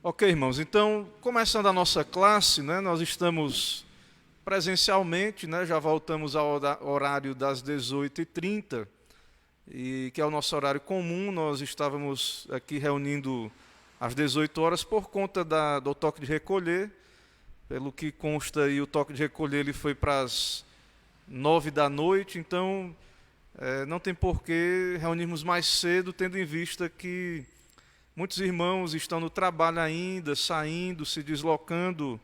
Ok, irmãos, então, começando a nossa classe, né, nós estamos presencialmente, né, já voltamos ao horário das 18h30, que é o nosso horário comum. Nós estávamos aqui reunindo às 18 horas por conta do toque de recolher. Pelo que consta aí, o toque de recolher ele foi para as 9 da noite, então não tem por que reunirmos mais cedo, tendo em vista que muitos irmãos estão no trabalho ainda, saindo, se deslocando,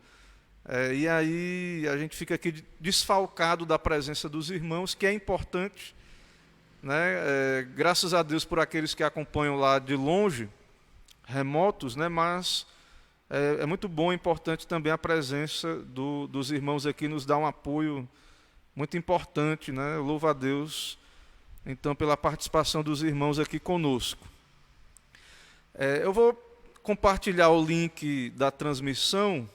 e aí a gente fica aqui desfalcado da presença dos irmãos, que é importante, né? Graças a Deus por aqueles que acompanham lá de longe, remotos, né? Mas é muito bom e importante também a presença dos irmãos aqui, nos dá um apoio muito importante, né? Eu louvo a Deus, então, pela participação dos irmãos aqui conosco. Eu vou compartilhar o link da transmissão,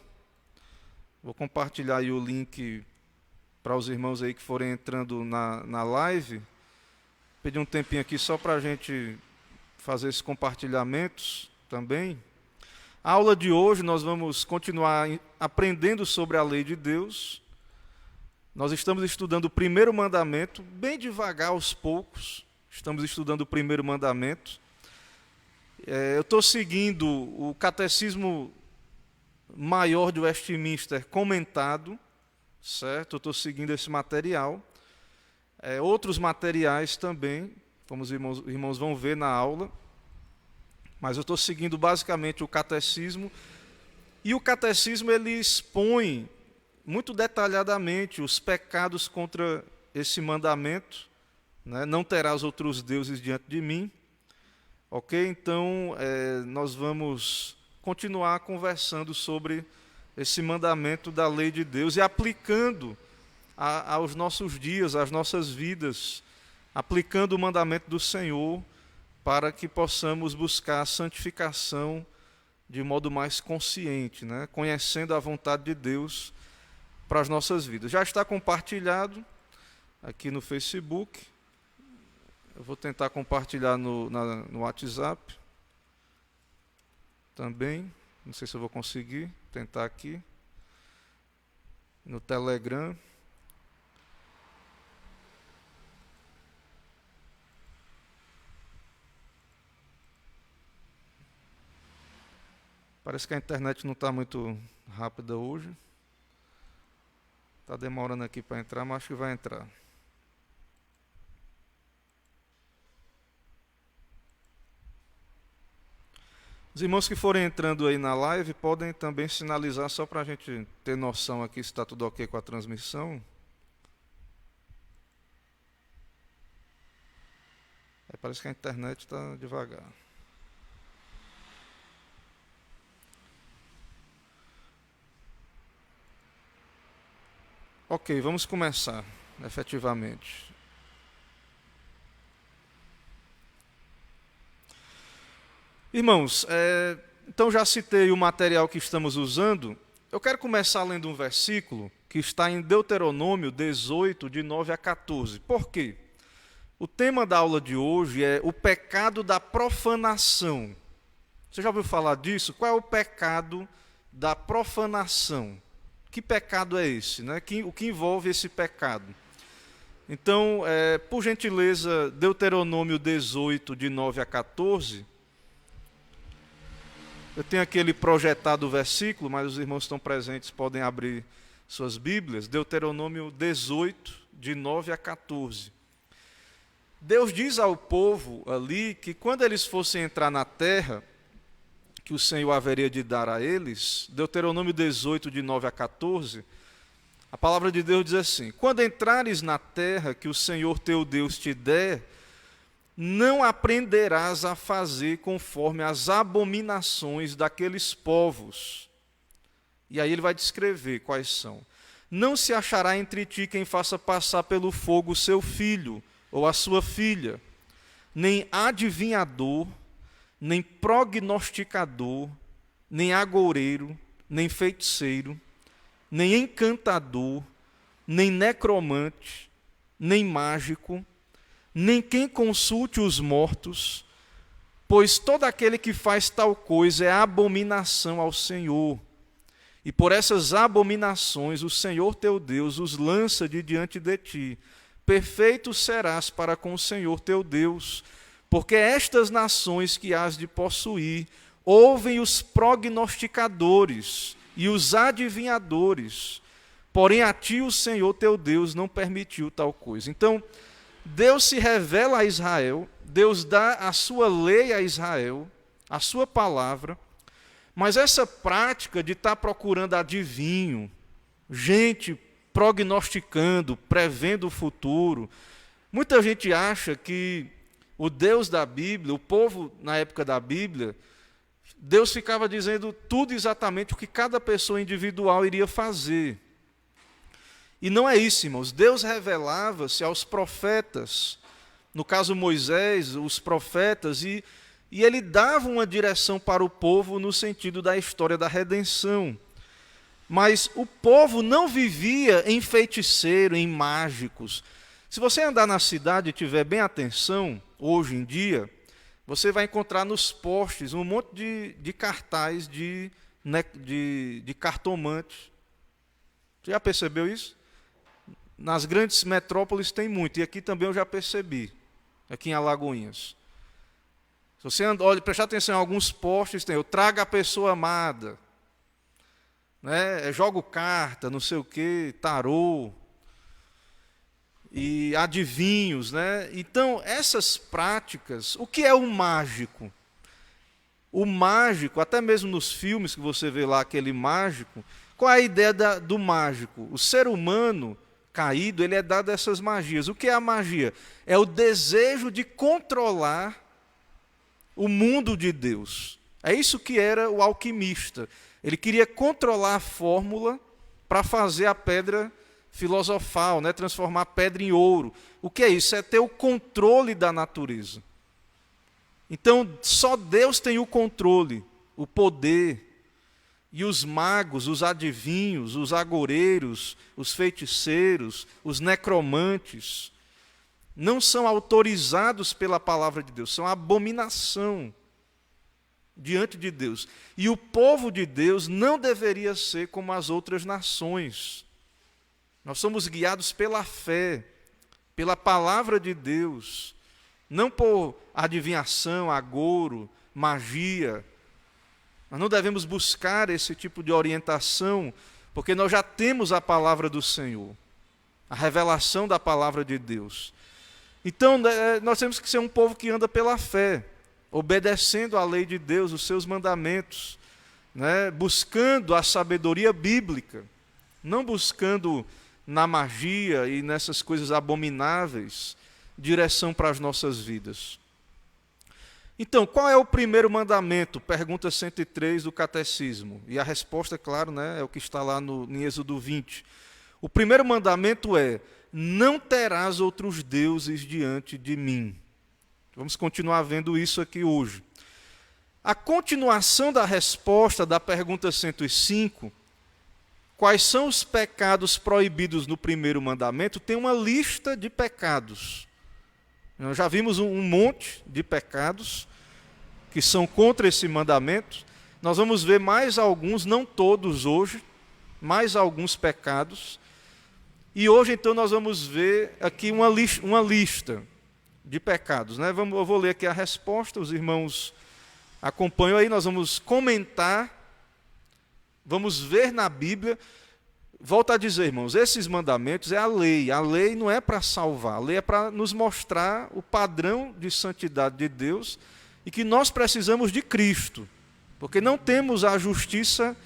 vou compartilhar aí o link para os irmãos aí que forem entrando na live. Pedir um tempinho aqui só para a gente fazer esses compartilhamentos também. A aula de hoje nós vamos continuar aprendendo sobre a lei de Deus. Nós estamos estudando o primeiro mandamento, bem devagar, aos poucos. Estamos estudando o primeiro mandamento. Eu estou seguindo o Catecismo Maior de Westminster comentado, certo? Eu estou seguindo esse material. Outros materiais também, como os irmãos vão ver na aula. Mas eu estou seguindo basicamente o Catecismo. E o Catecismo ele expõe muito detalhadamente os pecados contra esse mandamento, né? Não terás outros deuses diante de mim. Ok? Então, nós vamos continuar conversando sobre esse mandamento da lei de Deus e aplicando aos nossos dias, às nossas vidas, aplicando o mandamento do Senhor para que possamos buscar a santificação de modo mais consciente, né? Conhecendo a vontade de Deus para as nossas vidas. Já está compartilhado aqui no Facebook. Eu vou tentar compartilhar no WhatsApp também. Não sei se eu vou conseguir. Tentar aqui. No Telegram. Parece que a internet não está muito rápida hoje. Está demorando aqui para entrar, mas acho que vai entrar. Os irmãos que forem entrando aí na live podem também sinalizar, só para a gente ter noção aqui se está tudo ok com a transmissão. Parece que a internet está devagar. Ok, vamos começar, efetivamente. Irmãos, então já citei o material que estamos usando. Eu quero começar lendo um versículo que está em Deuteronômio 18, de 9 a 14. Por quê? O tema da aula de hoje é o pecado da profanação. Você já ouviu falar disso? Qual é o pecado da profanação? Que pecado é esse, né? O que envolve esse pecado? Então, por gentileza, Deuteronômio 18, de 9 a 14. Eu tenho aquele projetado versículo, mas os irmãos estão presentes, podem abrir suas Bíblias. Deuteronômio 18, de 9 a 14. Deus diz ao povo ali que quando eles fossem entrar na terra, que o Senhor haveria de dar a eles, Deuteronômio 18, de 9 a 14, a palavra de Deus diz assim: quando entrares na terra que o Senhor teu Deus te der, não aprenderás a fazer conforme as abominações daqueles povos. E aí ele vai descrever quais são. Não se achará entre ti quem faça passar pelo fogo o seu filho ou a sua filha, nem adivinhador, nem prognosticador, nem agoureiro, nem feiticeiro, nem encantador, nem necromante, nem mágico, nem quem consulte os mortos, pois todo aquele que faz tal coisa é abominação ao Senhor. E por essas abominações o Senhor teu Deus os lança de diante de ti. Perfeito serás para com o Senhor teu Deus, porque estas nações que hás de possuir ouvem os prognosticadores e os adivinhadores, porém a ti o Senhor teu Deus não permitiu tal coisa. Então, Deus se revela a Israel, Deus dá a sua lei a Israel, a sua palavra, mas essa prática de estar procurando adivinho, gente prognosticando, prevendo o futuro, muita gente acha que o Deus da Bíblia, o povo na época da Bíblia, Deus ficava dizendo tudo exatamente o que cada pessoa individual iria fazer. E não é isso, irmãos. Deus revelava-se aos profetas, no caso Moisés, os profetas, e ele dava uma direção para o povo no sentido da história da redenção. Mas o povo não vivia em feiticeiro, em mágicos. Se você andar na cidade e tiver bem atenção, hoje em dia, você vai encontrar nos postes um monte de cartaz de cartomantes. Você já percebeu isso? Nas grandes metrópoles tem muito, e aqui também eu já percebi, aqui em Alagoinhas. Se você prestar atenção em alguns postes, tem eu trago a pessoa amada, né? Jogo carta, não sei o quê, tarô, e adivinhos, né? Então, essas práticas, o que é o mágico? O mágico, até mesmo nos filmes que você vê lá, aquele mágico, qual é a ideia do mágico? O ser humano caído, ele é dado essas magias. O que é a magia? É o desejo de controlar o mundo de Deus. É isso que era o alquimista. Ele queria controlar a fórmula para fazer a pedra filosofal, né? Transformar a pedra em ouro. O que é isso? É ter o controle da natureza. Então, só Deus tem o controle, o poder. E os magos, os adivinhos, os agoreiros, os feiticeiros, os necromantes, não são autorizados pela palavra de Deus, são abominação diante de Deus. E o povo de Deus não deveria ser como as outras nações. Nós somos guiados pela fé, pela palavra de Deus, não por adivinhação, agouro, magia. Nós não devemos buscar esse tipo de orientação, porque nós já temos a palavra do Senhor, a revelação da palavra de Deus. Então, nós temos que ser um povo que anda pela fé, obedecendo à lei de Deus, os seus mandamentos, né? Buscando a sabedoria bíblica, não buscando na magia e nessas coisas abomináveis direção para as nossas vidas. Então, qual é o primeiro mandamento? Pergunta 103 do Catecismo. E a resposta, claro, né, é o que está lá em Êxodo 20. O primeiro mandamento é: não terás outros deuses diante de mim. Vamos continuar vendo isso aqui hoje. A continuação da resposta da pergunta 105, quais são os pecados proibidos no primeiro mandamento, tem uma lista de pecados. Nós já vimos um monte de pecados que são contra esse mandamento. Nós vamos ver mais alguns, não todos hoje, mais alguns pecados. E hoje, então, nós vamos ver aqui uma lista de pecados, né? Eu vou ler aqui a resposta, os irmãos acompanham aí, nós vamos comentar, vamos ver na Bíblia. Volto a dizer, irmãos, esses mandamentos é a lei. A lei não é para salvar, a lei é para nos mostrar o padrão de santidade de Deus e que nós precisamos de Cristo, porque não temos a justiça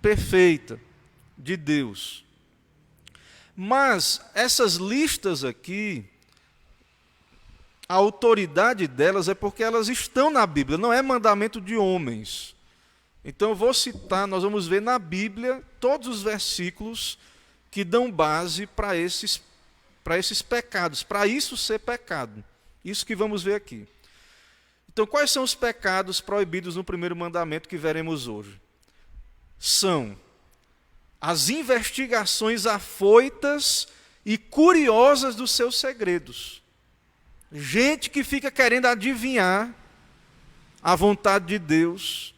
perfeita de Deus. Mas essas listas aqui, a autoridade delas é porque elas estão na Bíblia, não é mandamento de homens. Então eu vou citar, nós vamos ver na Bíblia todos os versículos que dão base para esses pecados, para isso ser pecado. Isso que vamos ver aqui. Então, quais são os pecados proibidos no primeiro mandamento que veremos hoje? São as investigações afoitas e curiosas dos seus segredos. Gente que fica querendo adivinhar a vontade de Deus,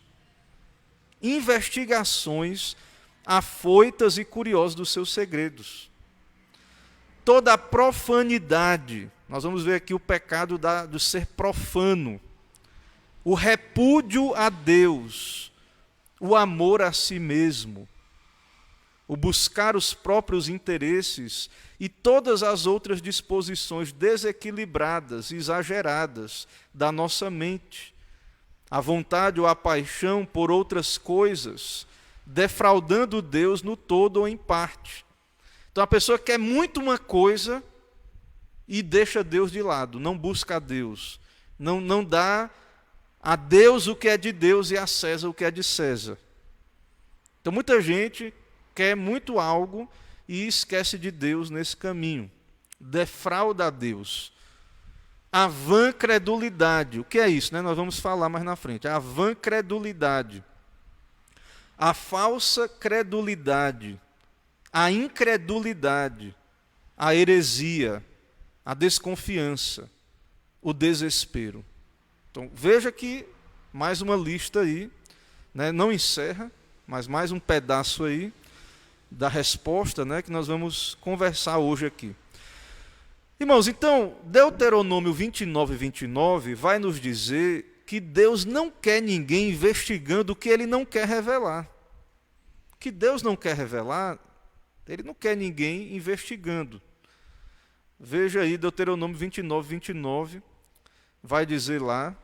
investigações afoitas e curiosas dos seus segredos. Toda a profanidade, nós vamos ver aqui o pecado do ser profano, o repúdio a Deus, o amor a si mesmo, o buscar os próprios interesses e todas as outras disposições desequilibradas, exageradas da nossa mente, a vontade ou a paixão por outras coisas, defraudando Deus no todo ou em parte. Então a pessoa quer muito uma coisa e deixa Deus de lado, não busca a Deus, não dá a Deus o que é de Deus e a César o que é de César. Então muita gente quer muito algo e esquece de Deus nesse caminho, defrauda a Deus. A vã credulidade, o que é isso? Nós vamos falar mais na frente. A vã credulidade, a falsa credulidade, a incredulidade, a heresia, a desconfiança, o desespero. Então, veja que mais uma lista aí, não encerra, mas mais um pedaço aí da resposta, que nós vamos conversar hoje aqui. Irmãos, então, Deuteronômio 29 vai nos dizer que Deus não quer ninguém investigando o que Ele não quer revelar. O que Deus não quer revelar, Ele não quer ninguém investigando. Veja aí Deuteronômio 29 vai dizer lá: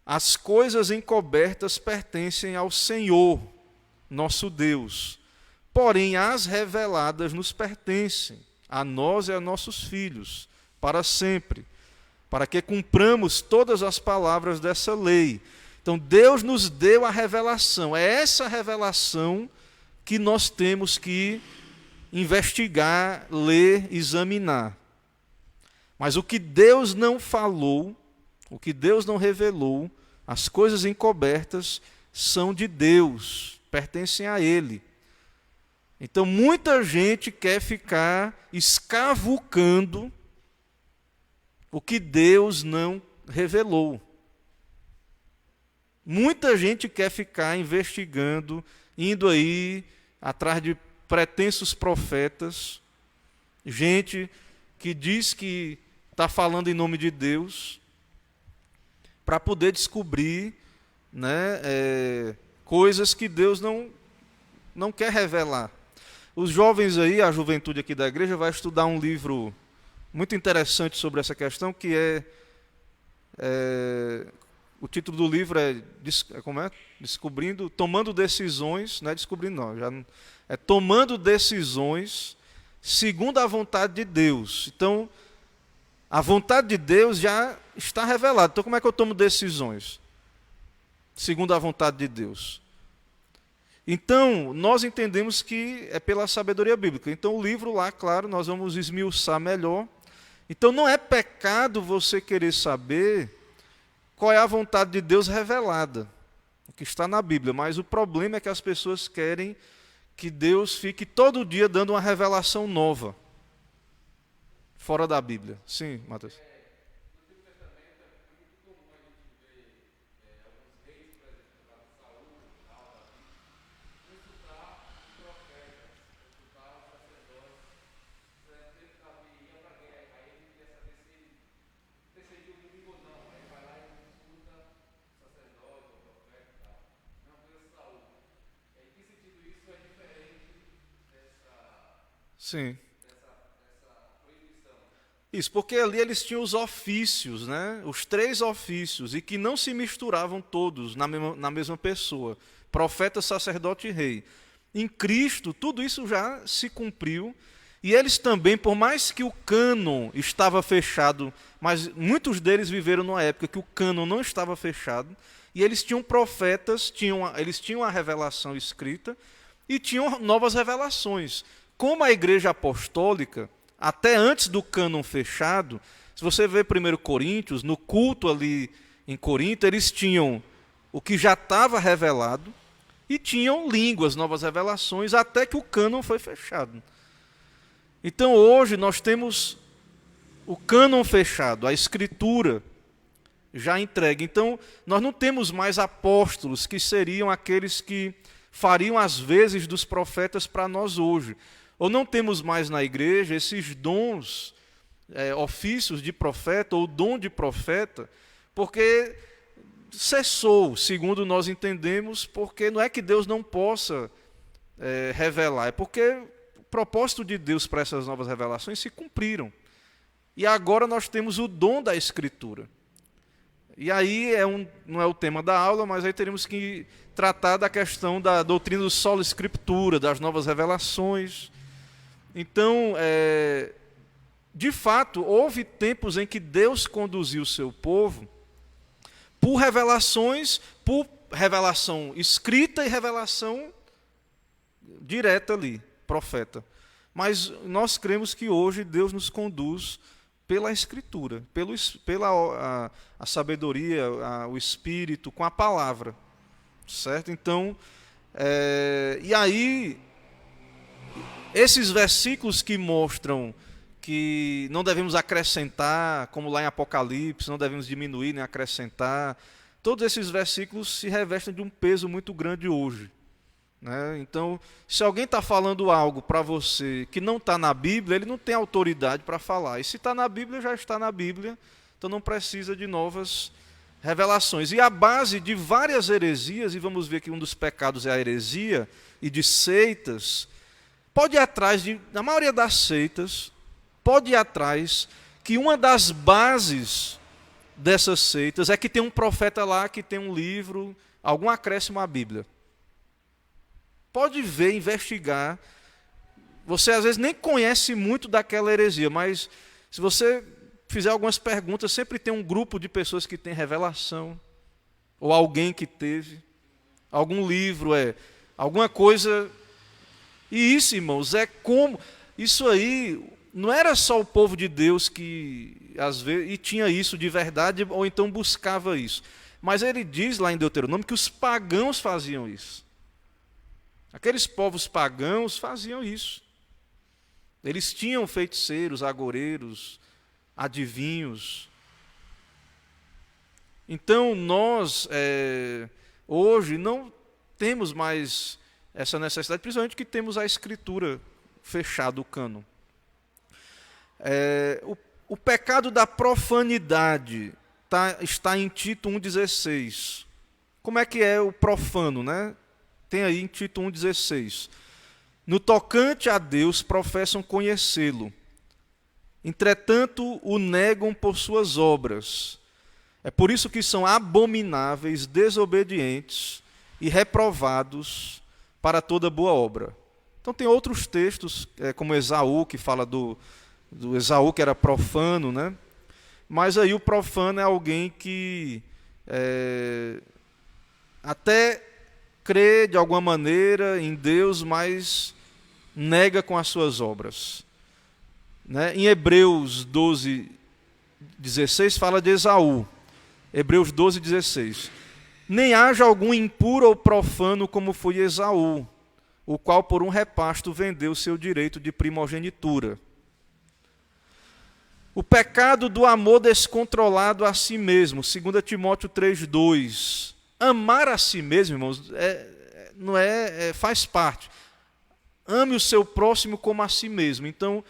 as coisas encobertas pertencem ao Senhor, nosso Deus, porém as reveladas nos pertencem, a nós e a nossos filhos, para sempre, para que cumpramos todas as palavras dessa lei. Então Deus nos deu a revelação, é essa revelação que nós temos que investigar, ler, examinar. Mas o que Deus não falou, o que Deus não revelou, as coisas encobertas são de Deus, pertencem a Ele. Então muita gente quer ficar escavucando o que Deus não revelou. Muita gente quer ficar investigando, indo aí atrás de pretensos profetas, gente que diz que está falando em nome de Deus, para poder descobrir coisas que Deus não quer revelar. Os jovens aí, a juventude aqui da igreja, vai estudar um livro muito interessante sobre essa questão, que o título do livro Descobrindo, Tomando Decisões, não é descobrindo não, é Tomando Decisões segundo a vontade de Deus. Então, a vontade de Deus já está revelada. Então, como é que eu tomo decisões? Segundo a vontade de Deus. Então, nós entendemos que é pela sabedoria bíblica. Então, o livro lá, claro, nós vamos esmiuçar melhor. Então, não é pecado você querer saber qual é a vontade de Deus revelada, o que está na Bíblia. Mas o problema é que as pessoas querem que Deus fique todo dia dando uma revelação nova, fora da Bíblia. Sim, Matheus. Sim. Isso, porque ali eles tinham os ofícios, os 3 ofícios, e que não se misturavam todos na mesma pessoa, profeta, sacerdote e rei. Em Cristo, tudo isso já se cumpriu, e eles também, por mais que o cânon estava fechado, mas muitos deles viveram numa época que o cânon não estava fechado, e eles tinham profetas, eles tinham a revelação escrita, e tinham novas revelações. Como a igreja apostólica, até antes do cânon fechado, se você ver 1 Coríntios, no culto ali em Corinto, eles tinham o que já estava revelado e tinham línguas, novas revelações, até que o cânon foi fechado. Então hoje nós temos o cânon fechado, a escritura já entregue. Então, nós não temos mais apóstolos, que seriam aqueles que fariam as vezes dos profetas para nós hoje. Ou não temos mais na igreja esses dons, ofícios de profeta ou dom de profeta, porque cessou, segundo nós entendemos, porque não é que Deus não possa revelar, é porque o propósito de Deus para essas novas revelações se cumpriram. E agora nós temos o dom da Escritura. E aí não é o tema da aula, mas aí teremos que tratar da questão da doutrina do sola escritura, das novas revelações. Então, de fato, houve tempos em que Deus conduziu o seu povo por revelações, por revelação escrita e revelação direta ali, profeta. Mas nós cremos que hoje Deus nos conduz pela Escritura, pela a sabedoria, o Espírito, com a palavra, certo? Então, e aí, esses versículos que mostram que não devemos acrescentar, como lá em Apocalipse, não devemos diminuir nem acrescentar, todos esses versículos se revestem de um peso muito grande hoje. Então, se alguém está falando algo para você que não está na Bíblia, ele não tem autoridade para falar. E se está na Bíblia, já está na Bíblia, então não precisa de novas revelações. E a base de várias heresias, e vamos ver que um dos pecados é a heresia, e de seitas, pode ir atrás, na maioria das seitas, pode ir atrás que uma das bases dessas seitas é que tem um profeta lá que tem um livro, algum acréscimo à Bíblia. Pode ver, investigar. Você às vezes nem conhece muito daquela heresia, mas se você fizer algumas perguntas, sempre tem um grupo de pessoas que tem revelação, ou alguém que teve, algum livro, alguma coisa. E isso, irmãos, isso aí não era só o povo de Deus que às vezes e tinha isso de verdade, ou então buscava isso. Mas ele diz lá em Deuteronômio que os pagãos faziam isso. Aqueles povos pagãos faziam isso. Eles tinham feiticeiros, agoureiros, adivinhos. Então, nós, hoje, não temos mais essa necessidade, principalmente que temos a Escritura fechada, o cânon. O pecado da profanidade está em Tito 1,16. Como é que é o profano, né? Tem aí em Tito 1,16. No tocante a Deus, professam conhecê-lo. Entretanto, o negam por suas obras. É por isso que são abomináveis, desobedientes e reprovados para toda boa obra. Então tem outros textos, como Esaú, que fala do Esaú, que era profano, né? Mas aí o profano é alguém que até crê de alguma maneira em Deus, mas nega com as suas obras. Em Hebreus 12:16 fala de Esaú. Hebreus 12:16. Nem haja algum impuro ou profano como foi Esaú, o qual por um repasto vendeu seu direito de primogenitura. O pecado do amor descontrolado a si mesmo, 2 Timóteo 3:2. Amar a si mesmo, irmãos, faz parte. Ame o seu próximo como a si mesmo. Então,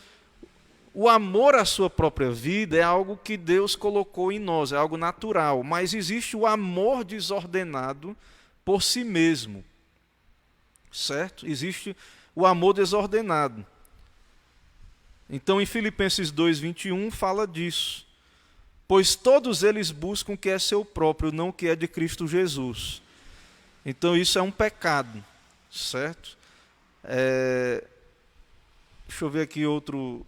o amor à sua própria vida é algo que Deus colocou em nós, é algo natural. Mas existe o amor desordenado por si mesmo. Certo? Existe o amor desordenado. Então, em Filipenses 2:21 fala disso. Pois todos eles buscam o que é seu próprio, não o que é de Cristo Jesus. Então isso é um pecado, certo? Deixa eu ver aqui outro.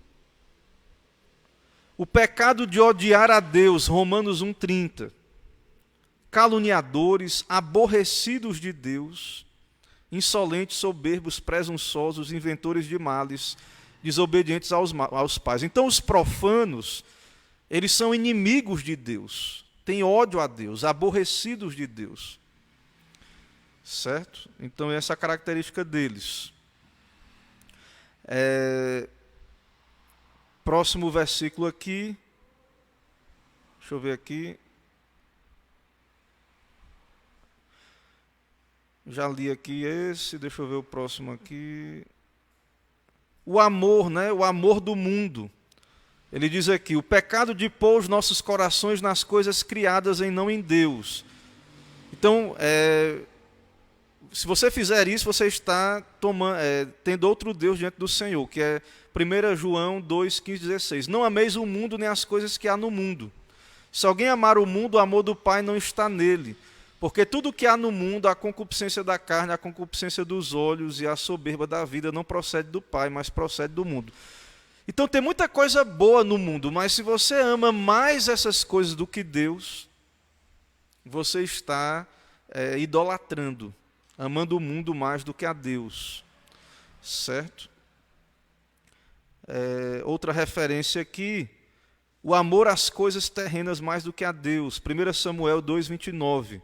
O pecado de odiar a Deus, Romanos 1:30. Caluniadores, aborrecidos de Deus, insolentes, soberbos, presunçosos, inventores de males, desobedientes aos pais. Então os profanos, eles são inimigos de Deus, têm ódio a Deus, aborrecidos de Deus. Certo? Então essa é a característica deles. Próximo versículo aqui. Deixa eu ver aqui. Já li aqui esse, deixa eu ver o próximo aqui. O amor, né? O amor do mundo. Ele diz aqui, o pecado de pôr os nossos corações nas coisas criadas e não em Deus. Então, se você fizer isso, você está tendo outro Deus diante do Senhor, que é 1 João 2, 15, 16. Não ameis o mundo nem as coisas que há no mundo. Se alguém amar o mundo, o amor do Pai não está nele. Porque tudo que há no mundo, a concupiscência da carne, a concupiscência dos olhos e a soberba da vida não procede do Pai, mas procede do mundo. Então tem muita coisa boa no mundo, mas se você ama mais essas coisas do que Deus, você está idolatrando, amando o mundo mais do que a Deus. Certo? Outra referência aqui, o amor às coisas terrenas mais do que a Deus. 1 Samuel 2, 29.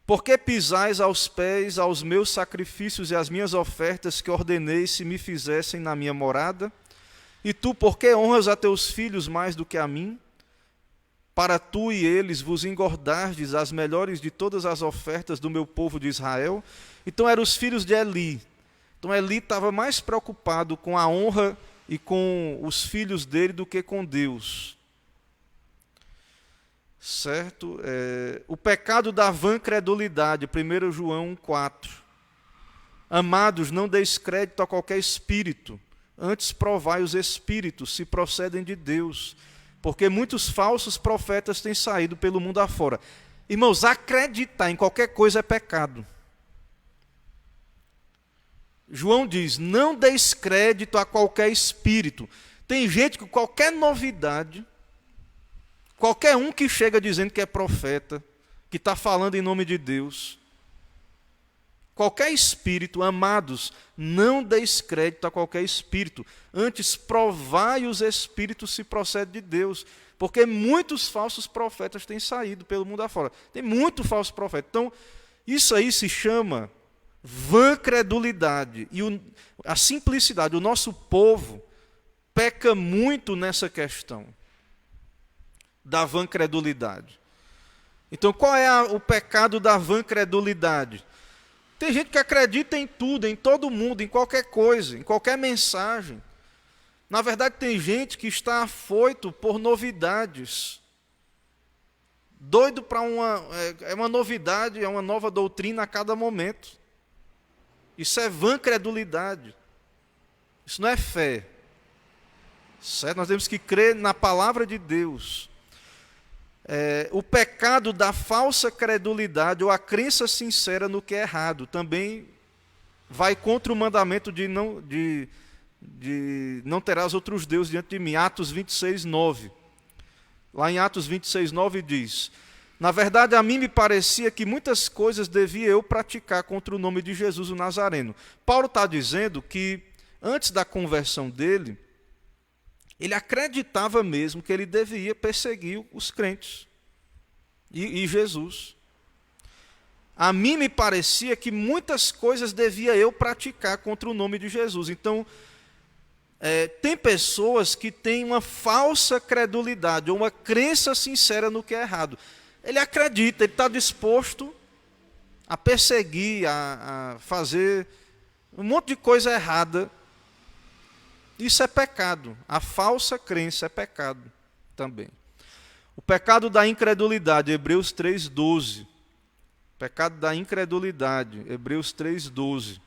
Por que pisais aos pés aos meus sacrifícios e às minhas ofertas que ordenei se me fizessem na minha morada? E tu, por que honras a teus filhos mais do que a mim? Para tu e eles vos engordardes as melhores de todas as ofertas do meu povo de Israel? Então eram os filhos de Eli. Então Eli estava mais preocupado com a honra e com os filhos dele do que com Deus. Certo? O pecado da vã credulidade, 1 João 4. Amados, não deis crédito a qualquer espírito, antes provai os espíritos, se procedem de Deus, porque muitos falsos profetas têm saído pelo mundo afora. Irmãos, acreditar em qualquer coisa é pecado. João diz, não deis crédito a qualquer espírito. Tem gente que qualquer novidade, qualquer um que chega dizendo que é profeta, que está falando em nome de Deus, qualquer espírito, amados, não deis crédito a qualquer espírito, antes provai os espíritos se procede de Deus, porque muitos falsos profetas têm saído pelo mundo afora. Tem muito falso profeta. Então, isso aí se chama vã credulidade. E a simplicidade, o nosso povo peca muito nessa questão da vã credulidade. Então, qual é o pecado da vã credulidade? Tem gente que acredita em tudo, em todo mundo, em qualquer coisa, em qualquer mensagem. Na verdade, tem gente que está afoito por novidades. Doido para uma novidade, é uma nova doutrina a cada momento. Isso é vã credulidade. Isso não é fé. Certo? Nós temos que crer na palavra de Deus. O pecado da falsa credulidade ou a crença sincera no que é errado também vai contra o mandamento de não terás outros deuses diante de mim. Atos 26, 9. Lá em Atos 26, 9 diz: na verdade, a mim me parecia que muitas coisas devia eu praticar contra o nome de Jesus o Nazareno. Paulo está dizendo que antes da conversão dele, ele acreditava mesmo que ele devia perseguir os crentes e Jesus. A mim me parecia que muitas coisas devia eu praticar contra o nome de Jesus. Então, tem pessoas que têm uma falsa credulidade, ou uma crença sincera no que é errado. Ele acredita, ele está disposto a perseguir, a fazer um monte de coisa errada. Isso é pecado. A falsa crença é pecado também. O pecado da incredulidade, Hebreus 3,12. Pecado da incredulidade, Hebreus 3,12.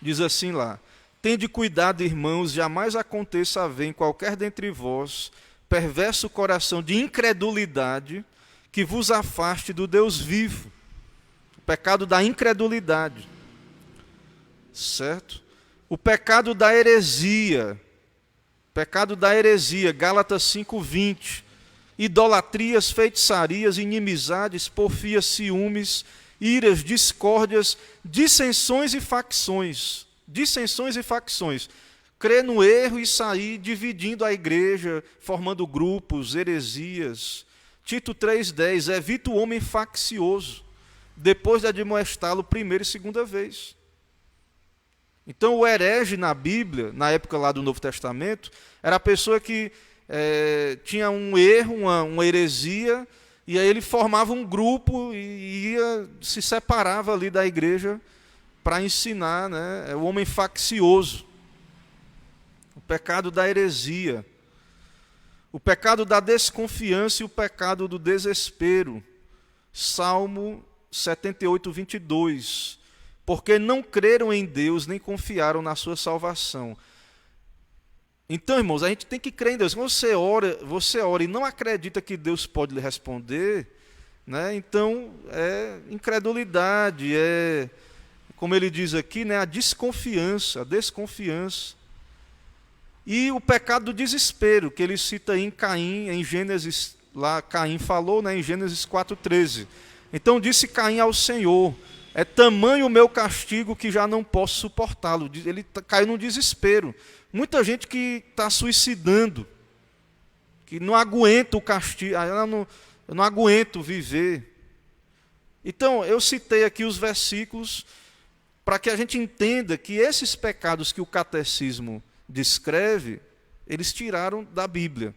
Diz assim lá: tende cuidado, irmãos, jamais aconteça haver em qualquer dentre vós perverso coração de incredulidade que vos afaste do Deus vivo. O pecado da incredulidade. Certo? O pecado da heresia. Pecado da heresia, Gálatas 5:20. Idolatrias, feitiçarias, inimizades, porfias, ciúmes, iras, discórdias, dissensões e facções. Dissensões e facções. Crer no erro e sair dividindo a igreja, formando grupos, heresias. Tito 3,10, evita o homem faccioso, depois de admoestá-lo primeira e segunda vez. Então o herege na Bíblia, na época lá do Novo Testamento, era a pessoa que tinha um erro, uma heresia, E aí ele formava um grupo e se separava ali da igreja para ensinar, né? O homem faccioso, o pecado da heresia, o pecado da desconfiança e o pecado do desespero. Salmo 78, 22. Porque não creram em Deus, nem confiaram na sua salvação. Então, irmãos, a gente tem que crer em Deus. Quando você ora e não acredita que Deus pode lhe responder, né? Então é incredulidade, é, como ele diz aqui, né, a desconfiança. E o pecado do desespero, que ele cita aí em Caim, em Gênesis, lá Caim falou, né, em Gênesis 4,13. Então disse Caim ao Senhor: é tamanho o meu castigo que já não posso suportá-lo. Ele caiu num desespero. Muita gente que está suicidando, que não aguenta o castigo, eu não aguento viver. Então, eu citei aqui os versículos para que a gente entenda que esses pecados que o catecismo descreve, eles tiraram da Bíblia.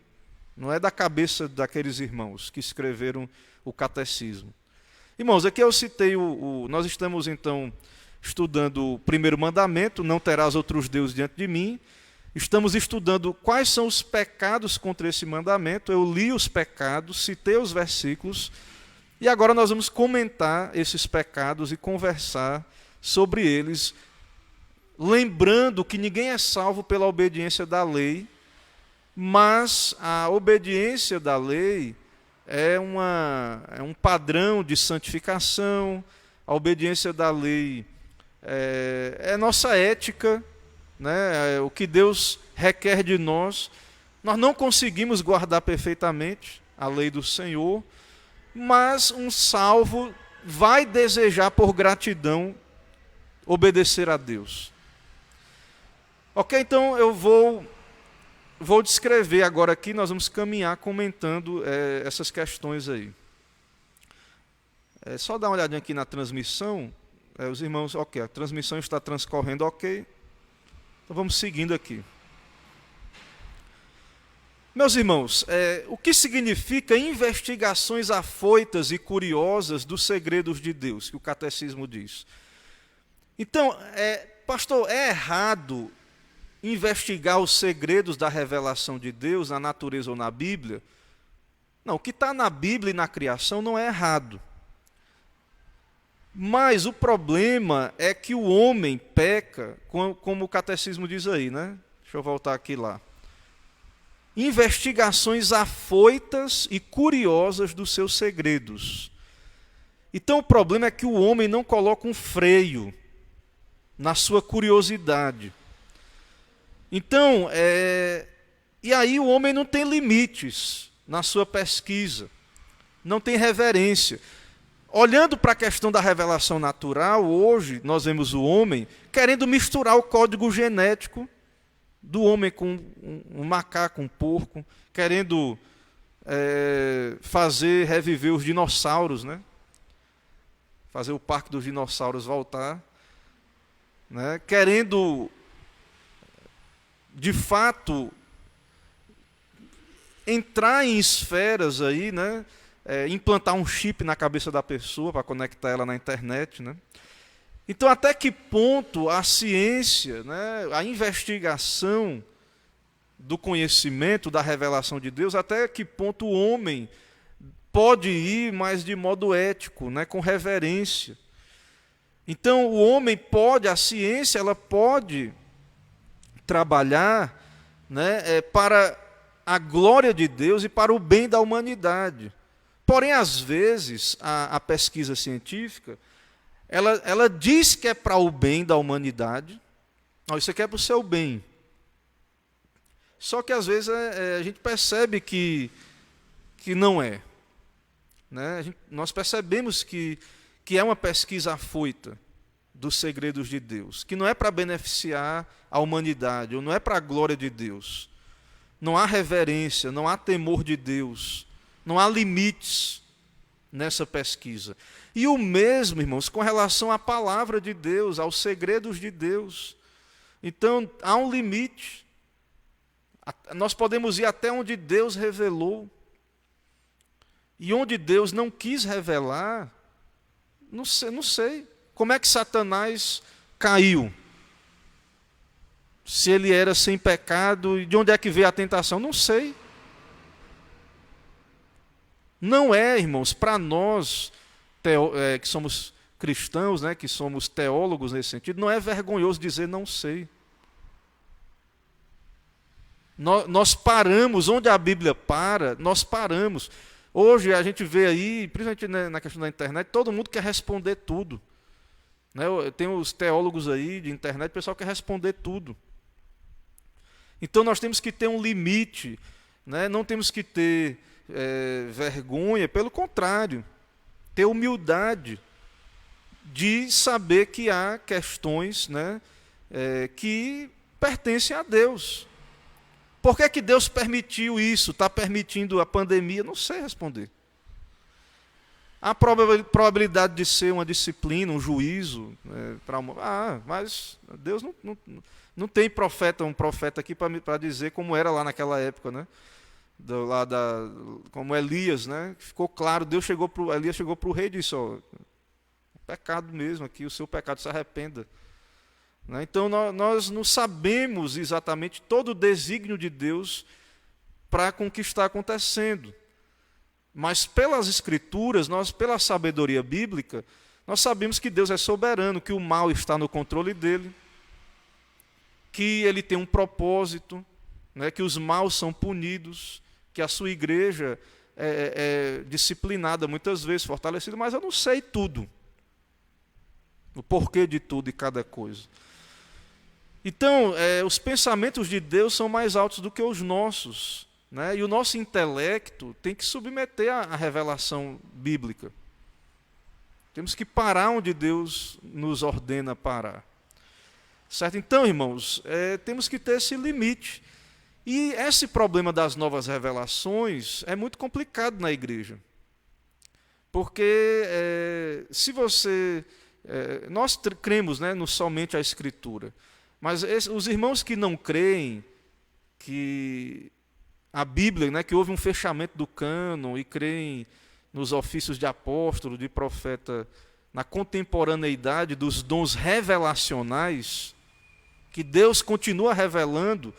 Não é da cabeça daqueles irmãos que escreveram o catecismo. Irmãos, aqui eu citei, nós estamos então estudando o primeiro mandamento: não terás outros deuses diante de mim. Estamos estudando quais são os pecados contra esse mandamento. Eu li os pecados, citei os versículos, e agora nós vamos comentar esses pecados e conversar sobre eles, lembrando que ninguém é salvo pela obediência da lei, mas a obediência da lei é um padrão de santificação. A obediência da lei é nossa ética, né? O que Deus requer de nós. Nós não conseguimos guardar perfeitamente a lei do Senhor, mas um salvo vai desejar por gratidão obedecer a Deus. Ok, então eu vou descrever agora aqui, nós vamos caminhar comentando essas questões aí. Só dar uma olhadinha aqui na transmissão. Os irmãos, ok, a transmissão está transcorrendo ok. Então vamos seguindo aqui. Meus irmãos, o que significa investigações afoitas e curiosas dos segredos de Deus, que o catecismo diz? Então, pastor, é errado investigar os segredos da revelação de Deus na natureza ou na Bíblia? Não, o que está na Bíblia e na criação não é errado. Mas o problema é que o homem peca, como o catecismo diz aí, né? Deixa eu voltar aqui lá. Investigações afoitas e curiosas dos seus segredos. Então o problema é que o homem não coloca um freio na sua curiosidade. Então, e aí o homem não tem limites na sua pesquisa, não tem reverência. Olhando para a questão da revelação natural, hoje nós vemos o homem querendo misturar o código genético do homem com um macaco, um porco, querendo reviver os dinossauros, né? Fazer o parque dos dinossauros voltar, né? Querendo, de fato, entrar em esferas aí, né? Implantar um chip na cabeça da pessoa para conectar ela na internet, né? Então, até que ponto a ciência, né, a investigação do conhecimento, da revelação de Deus, até que ponto o homem pode ir, mas de modo ético, né, com reverência. Então, o homem pode, a ciência, ela pode trabalhar, né, para a glória de Deus e para o bem da humanidade. Porém, às vezes, a pesquisa científica, ela diz que é para o bem da humanidade. Não, isso aqui é para o seu bem. Só que, às vezes, a gente percebe que não é. Né? Nós percebemos que é uma pesquisa afoita dos segredos de Deus, que não é para beneficiar a humanidade, ou não é para a glória de Deus. Não há reverência, não há temor de Deus, não há limites nessa pesquisa. E o mesmo, irmãos, com relação à palavra de Deus, aos segredos de Deus. Então, há um limite. Nós podemos ir até onde Deus revelou. E onde Deus não quis revelar, não sei. Como é que Satanás caiu? Se ele era sem pecado, e de onde é que veio a tentação? Não sei. Não é, irmãos, para nós que somos cristãos, né, que somos teólogos nesse sentido, não é vergonhoso dizer não sei. Nós paramos, onde a Bíblia para, nós paramos. Hoje a gente vê aí, principalmente na questão da internet, todo mundo quer responder tudo. Né? Tem os teólogos aí de internet, o pessoal quer responder tudo. Então nós temos que ter um limite, né? Não temos que ter vergonha, pelo contrário, ter humildade de saber que há questões, né, que pertencem a Deus. Por que que Deus permitiu isso? Está permitindo a pandemia? Não sei responder. Há probabilidade de ser uma disciplina, um juízo. Mas Deus não tem um profeta aqui para dizer como era lá naquela época, né? Como Elias, né? Ficou claro, Elias chegou para o rei e disse, pecado mesmo aqui, o seu pecado, se arrependa. Né? Então nós não sabemos exatamente todo o desígnio de Deus para com o que está acontecendo. Mas pelas Escrituras, pela sabedoria bíblica, nós sabemos que Deus é soberano, que o mal está no controle dele, que ele tem um propósito, né? Que os maus são punidos, que a sua igreja é disciplinada muitas vezes, fortalecida, mas eu não sei tudo. O porquê de tudo e cada coisa. Então, os pensamentos de Deus são mais altos do que os nossos, né? E o nosso intelecto tem que submeter à revelação bíblica. Temos que parar onde Deus nos ordena parar. Certo? Então, irmãos, temos que ter esse limite. E esse problema das novas revelações é muito complicado na igreja. Porque se você... nós cremos, né, somente a Escritura. Mas os irmãos que não creem que a Bíblia, né, que houve um fechamento do cânon e creem nos ofícios de apóstolo, de profeta, na contemporaneidade dos dons revelacionais, que Deus continua revelando,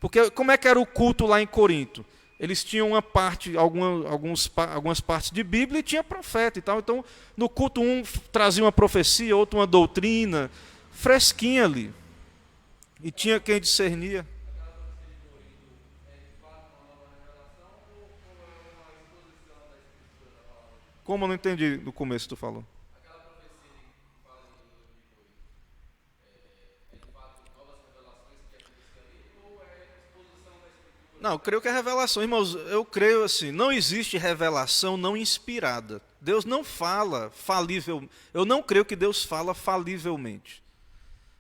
porque como é que era o culto lá em Corinto? Eles tinham uma parte, algumas partes de Bíblia e tinha profeta e tal. Então, no culto um trazia uma profecia, outro uma doutrina, fresquinha ali. E tinha quem discernia. Como eu não entendi no começo que tu falou? Não, eu creio que é revelação. Irmãos, eu creio assim, não existe revelação não inspirada. Deus não fala falível. Eu não creio que Deus fala falivelmente.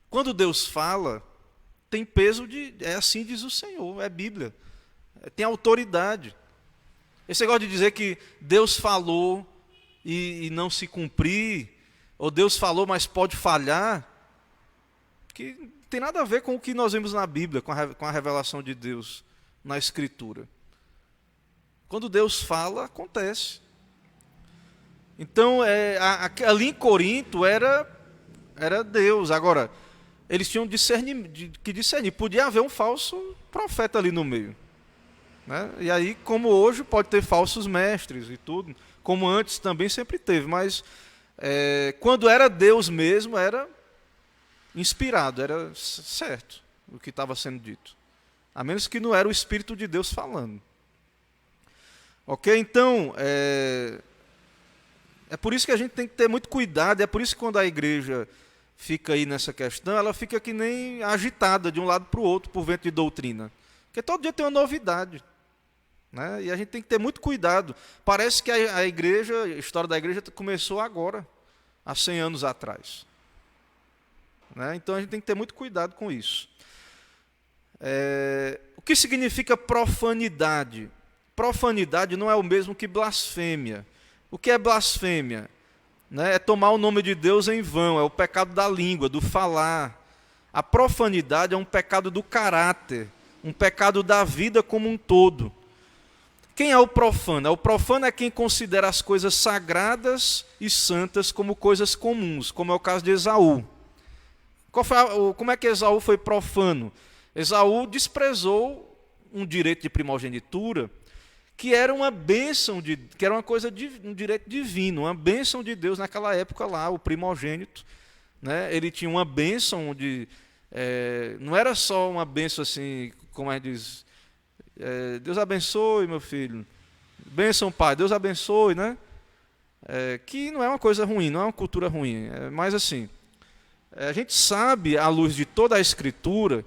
Quando Deus fala, tem peso é assim diz o Senhor, é Bíblia. Tem autoridade. Esse negócio de dizer que Deus falou e não se cumprir, ou Deus falou, mas pode falhar, que não tem nada a ver com o que nós vemos na Bíblia, com a revelação de Deus na Escritura. Quando Deus fala, acontece. Então, ali em Corinto era Deus. Agora, eles tinham que discernir. Podia haver um falso profeta ali no meio. Né? E aí, como hoje, pode ter falsos mestres e tudo. Como antes também sempre teve. Mas, quando era Deus mesmo, era inspirado, era certo o que estava sendo dito. A menos que não era o Espírito de Deus falando. Ok? Então, é por isso que a gente tem que ter muito cuidado. É por isso que quando a igreja fica aí nessa questão, ela fica que nem agitada de um lado para o outro por vento de doutrina. Porque todo dia tem uma novidade. Né? E a gente tem que ter muito cuidado. Parece que a igreja, a história da igreja começou agora, há 100 anos atrás. Né? Então a gente tem que ter muito cuidado com isso. O que significa profanidade? Profanidade não é o mesmo que blasfêmia. O que é blasfêmia? Né? É tomar o nome de Deus em vão, é o pecado da língua, do falar. A profanidade é um pecado do caráter, um pecado da vida como um todo. Quem é o profano? O profano é quem considera as coisas sagradas e santas como coisas comuns, como é o caso de Esaú. Como é que Esaú foi profano? Esaú desprezou um direito de primogenitura que era uma bênção, que era uma coisa um direito divino, uma bênção de Deus naquela época lá, o primogênito. Né? Ele tinha uma bênção não era só uma bênção assim, como diz, Deus abençoe, meu filho, bênção, pai, Deus abençoe, né? Que não é uma coisa ruim, não é uma cultura ruim, mas assim, a gente sabe, à luz de toda a Escritura,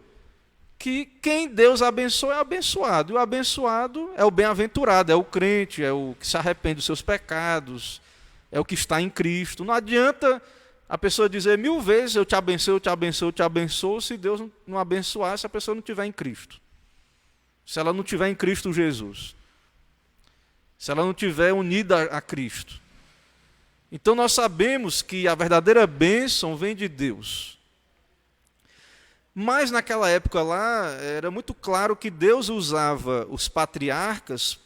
que quem Deus abençoa é abençoado, e o abençoado é o bem-aventurado, é o crente, é o que se arrepende dos seus pecados, é o que está em Cristo. Não adianta a pessoa dizer 1000 vezes eu te abençoo, eu te abençoo, eu te abençoo, se Deus não abençoar, se a pessoa não estiver em Cristo. Se ela não estiver em Cristo Jesus. Se ela não estiver unida a Cristo. Então nós sabemos que a verdadeira bênção vem de Deus. Mas naquela época lá, era muito claro que Deus usava os patriarcas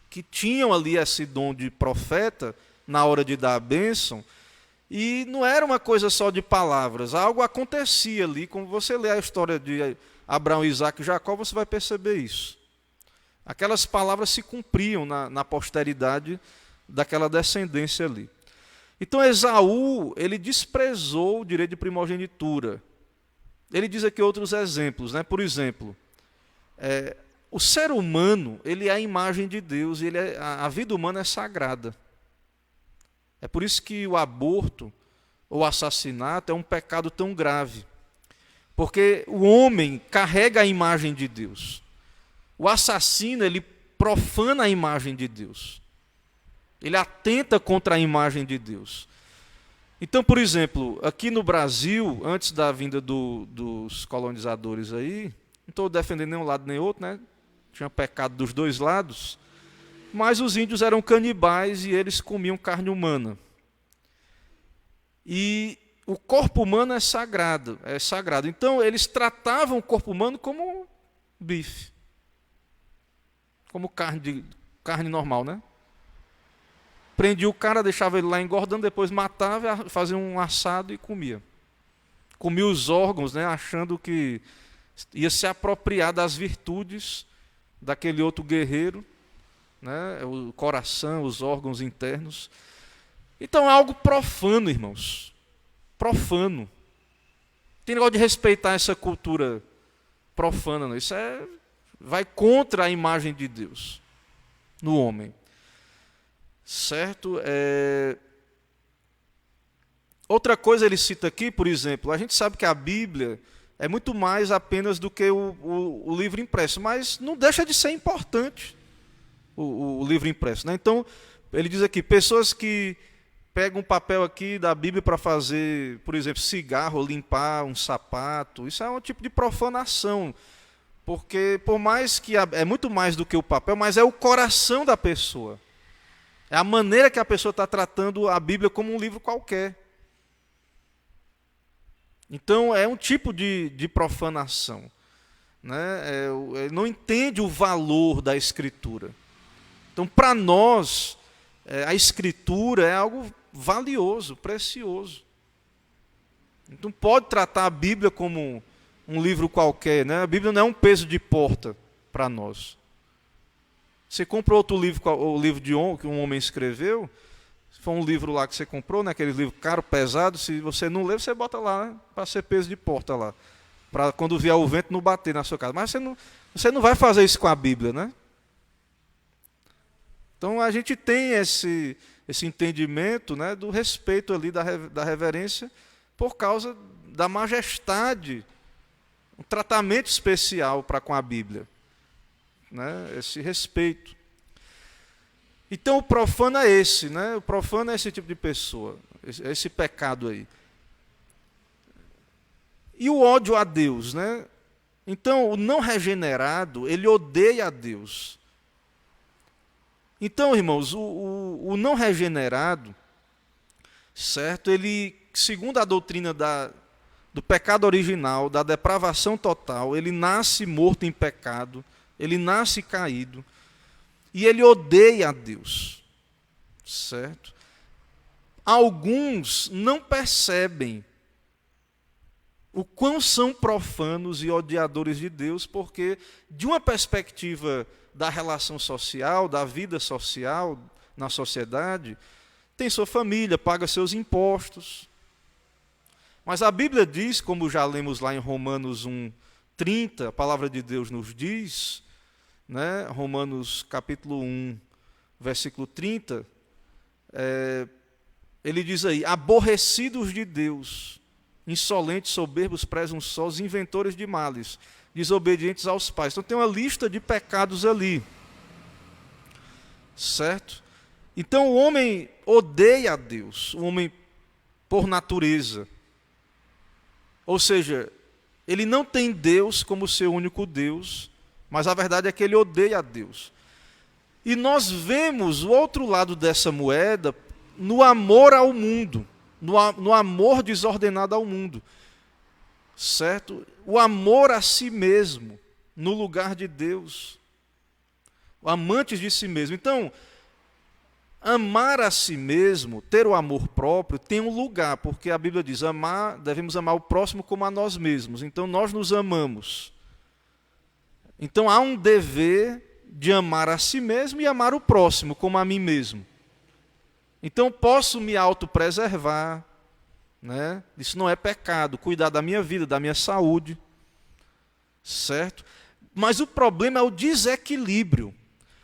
que tinham ali esse dom de profeta na hora de dar a bênção, e não era uma coisa só de palavras, algo acontecia ali. Como você lê a história de Abraão, Isaac e Jacó, você vai perceber isso. Aquelas palavras se cumpriam na posteridade daquela descendência ali. Então Esaú, ele desprezou o direito de primogenitura. Ele diz aqui outros exemplos, né? Por exemplo, o ser humano, ele é a imagem de Deus, e a vida humana é sagrada. É por isso que o aborto ou o assassinato é um pecado tão grave. Porque o homem carrega a imagem de Deus. O assassino, ele profana a imagem de Deus. Ele atenta contra a imagem de Deus. Então, por exemplo, aqui no Brasil, antes da vinda dos colonizadores aí, não estou defendendo nenhum lado nem outro, né? Tinha pecado dos dois lados, mas os índios eram canibais e eles comiam carne humana. E o corpo humano é sagrado, Então, eles tratavam o corpo humano como bife, como carne normal, né? Prendia o cara, deixava ele lá engordando, depois matava, fazia um assado e comia. Comia os órgãos, né, achando que ia se apropriar das virtudes daquele outro guerreiro, né, o coração, os órgãos internos. Então é algo profano, irmãos. Profano. Tem negócio de respeitar essa cultura profana, não. Isso vai contra a imagem de Deus no homem. Certo? Outra coisa ele cita aqui, por exemplo, a gente sabe que a Bíblia é muito mais apenas do que o livro impresso, mas não deixa de ser importante o livro impresso, né? Então, ele diz aqui, pessoas que pegam um papel aqui da Bíblia para fazer, por exemplo, cigarro, ou limpar um sapato, isso é um tipo de profanação, porque por mais que é muito mais do que o papel, mas é o coração da pessoa. É a maneira que a pessoa está tratando a Bíblia como um livro qualquer. Então, é um tipo de profanação. Né? Ele não entende o valor da Escritura. Então, para nós, a Escritura é algo valioso, precioso. Então, pode tratar a Bíblia como um livro qualquer. Né? A Bíblia não é um peso de porta para nós. Você compra outro livro, o livro que um homem escreveu, se for um livro lá que você comprou, né, aquele livro caro, pesado, se você não lê, você bota lá, né, para ser peso de porta lá, para quando vier o vento não bater na sua casa. Mas você não vai fazer isso com a Bíblia, né? Então a gente tem esse entendimento, né, do respeito ali, da reverência, por causa da majestade, um tratamento especial para com a Bíblia. Né, esse respeito. Então o profano é esse, né? O profano é esse tipo de pessoa, esse pecado aí. E o ódio a Deus, né? Então o não regenerado, ele odeia a Deus. Então, irmãos, o não regenerado, certo? Ele, segundo a doutrina do pecado original, da depravação total, ele nasce morto em pecado, ele nasce caído, e ele odeia a Deus, certo? Alguns não percebem o quão são profanos e odiadores de Deus, porque de uma perspectiva da relação social, da vida social na sociedade, tem sua família, paga seus impostos. Mas a Bíblia diz, como já lemos lá em Romanos 1:30, a palavra de Deus nos diz, né, Romanos capítulo 1, versículo 30, ele diz aí, aborrecidos de Deus, insolentes, soberbos, presunçosos, inventores de males, desobedientes aos pais. Então tem uma lista de pecados ali, certo? Então o homem odeia a Deus, o homem por natureza. Ou seja, ele não tem Deus como seu único Deus, mas a verdade é que ele odeia a Deus. E nós vemos o outro lado dessa moeda no amor ao mundo, no amor desordenado ao mundo, certo? O amor a si mesmo, no lugar de Deus, o amantes de si mesmo. Então, amar a si mesmo, ter o amor próprio, tem um lugar, porque a Bíblia diz, devemos amar o próximo como a nós mesmos. Então, nós nos amamos. Então, há um dever de amar a si mesmo e amar o próximo como a mim mesmo. Então, posso me autopreservar, né? Isso não é pecado, cuidar da minha vida, da minha saúde, certo? Mas o problema é o desequilíbrio,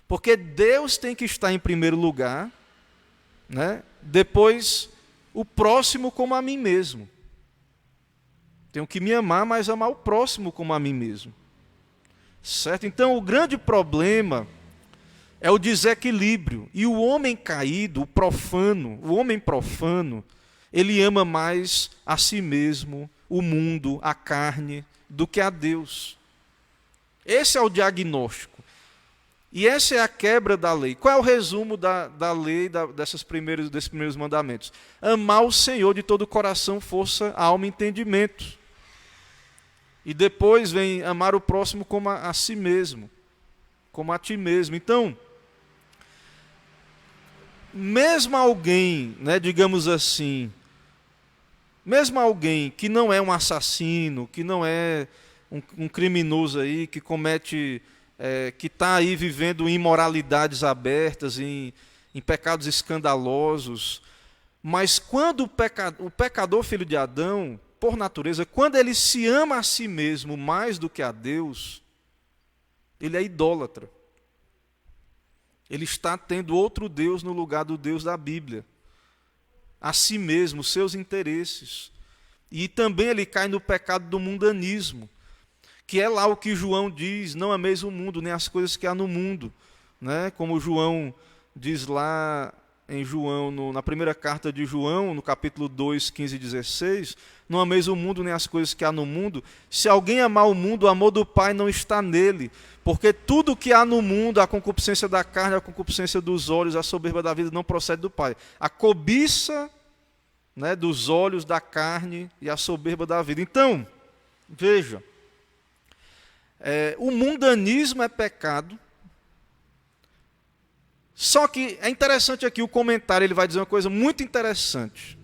porque Deus tem que estar em primeiro lugar, né? Depois, o próximo como a mim mesmo. Tenho que me amar, mas amar o próximo como a mim mesmo, certo? Então, o grande problema é o desequilíbrio. E o homem caído, o homem profano, ele ama mais a si mesmo, o mundo, a carne, do que a Deus. Esse é o diagnóstico. E essa é a quebra da lei. Qual é o resumo da lei, desses primeiros mandamentos? Amar o Senhor de todo o coração, força, alma e entendimento. E depois vem amar o próximo como a si mesmo, como a ti mesmo. Então, mesmo alguém, né, digamos assim, mesmo alguém que não é um assassino, que não é um criminoso aí, que comete, que está aí vivendo imoralidades abertas, em pecados escandalosos, mas quando o pecador filho de Adão, por natureza, quando ele se ama a si mesmo mais do que a Deus, ele é idólatra. Ele está tendo outro Deus no lugar do Deus da Bíblia. A si mesmo, seus interesses. E também ele cai no pecado do mundanismo, que é lá o que João diz, não ameis o mundo, nem as coisas que há no mundo. Né? Como João diz lá em João, na primeira carta de João, no capítulo 2, 15 e 16, não ameis o mundo nem as coisas que há no mundo. Se alguém amar o mundo, o amor do Pai não está nele. Porque tudo que há no mundo, a concupiscência da carne, a concupiscência dos olhos, a soberba da vida, não procede do Pai. A cobiça, né, dos olhos, da carne e a soberba da vida. Então, veja, o mundanismo é pecado. Só que é interessante aqui o comentário, ele vai dizer uma coisa muito interessante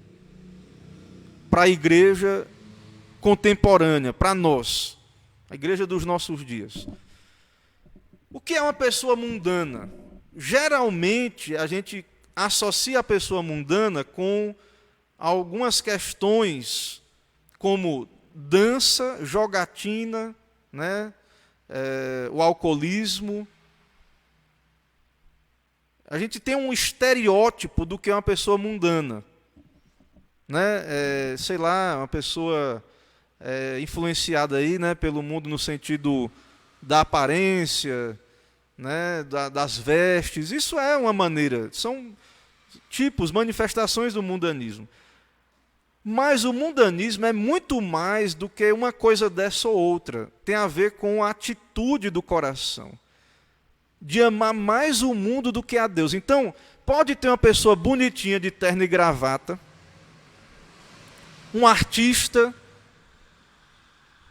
para a igreja contemporânea, para nós, a igreja dos nossos dias. O que é uma pessoa mundana? Geralmente a gente associa a pessoa mundana com algumas questões como dança, jogatina, né, o alcoolismo. A gente tem um estereótipo do que é uma pessoa mundana, né? Sei lá, uma pessoa influenciada aí, né, pelo mundo no sentido da aparência, né, das vestes. Isso é uma maneira, são tipos, manifestações do mundanismo. Mas o mundanismo é muito mais do que uma coisa dessa ou outra. Tem a ver com a atitude do coração, de amar mais o mundo do que a Deus. Então, pode ter uma pessoa bonitinha de terno e gravata, um artista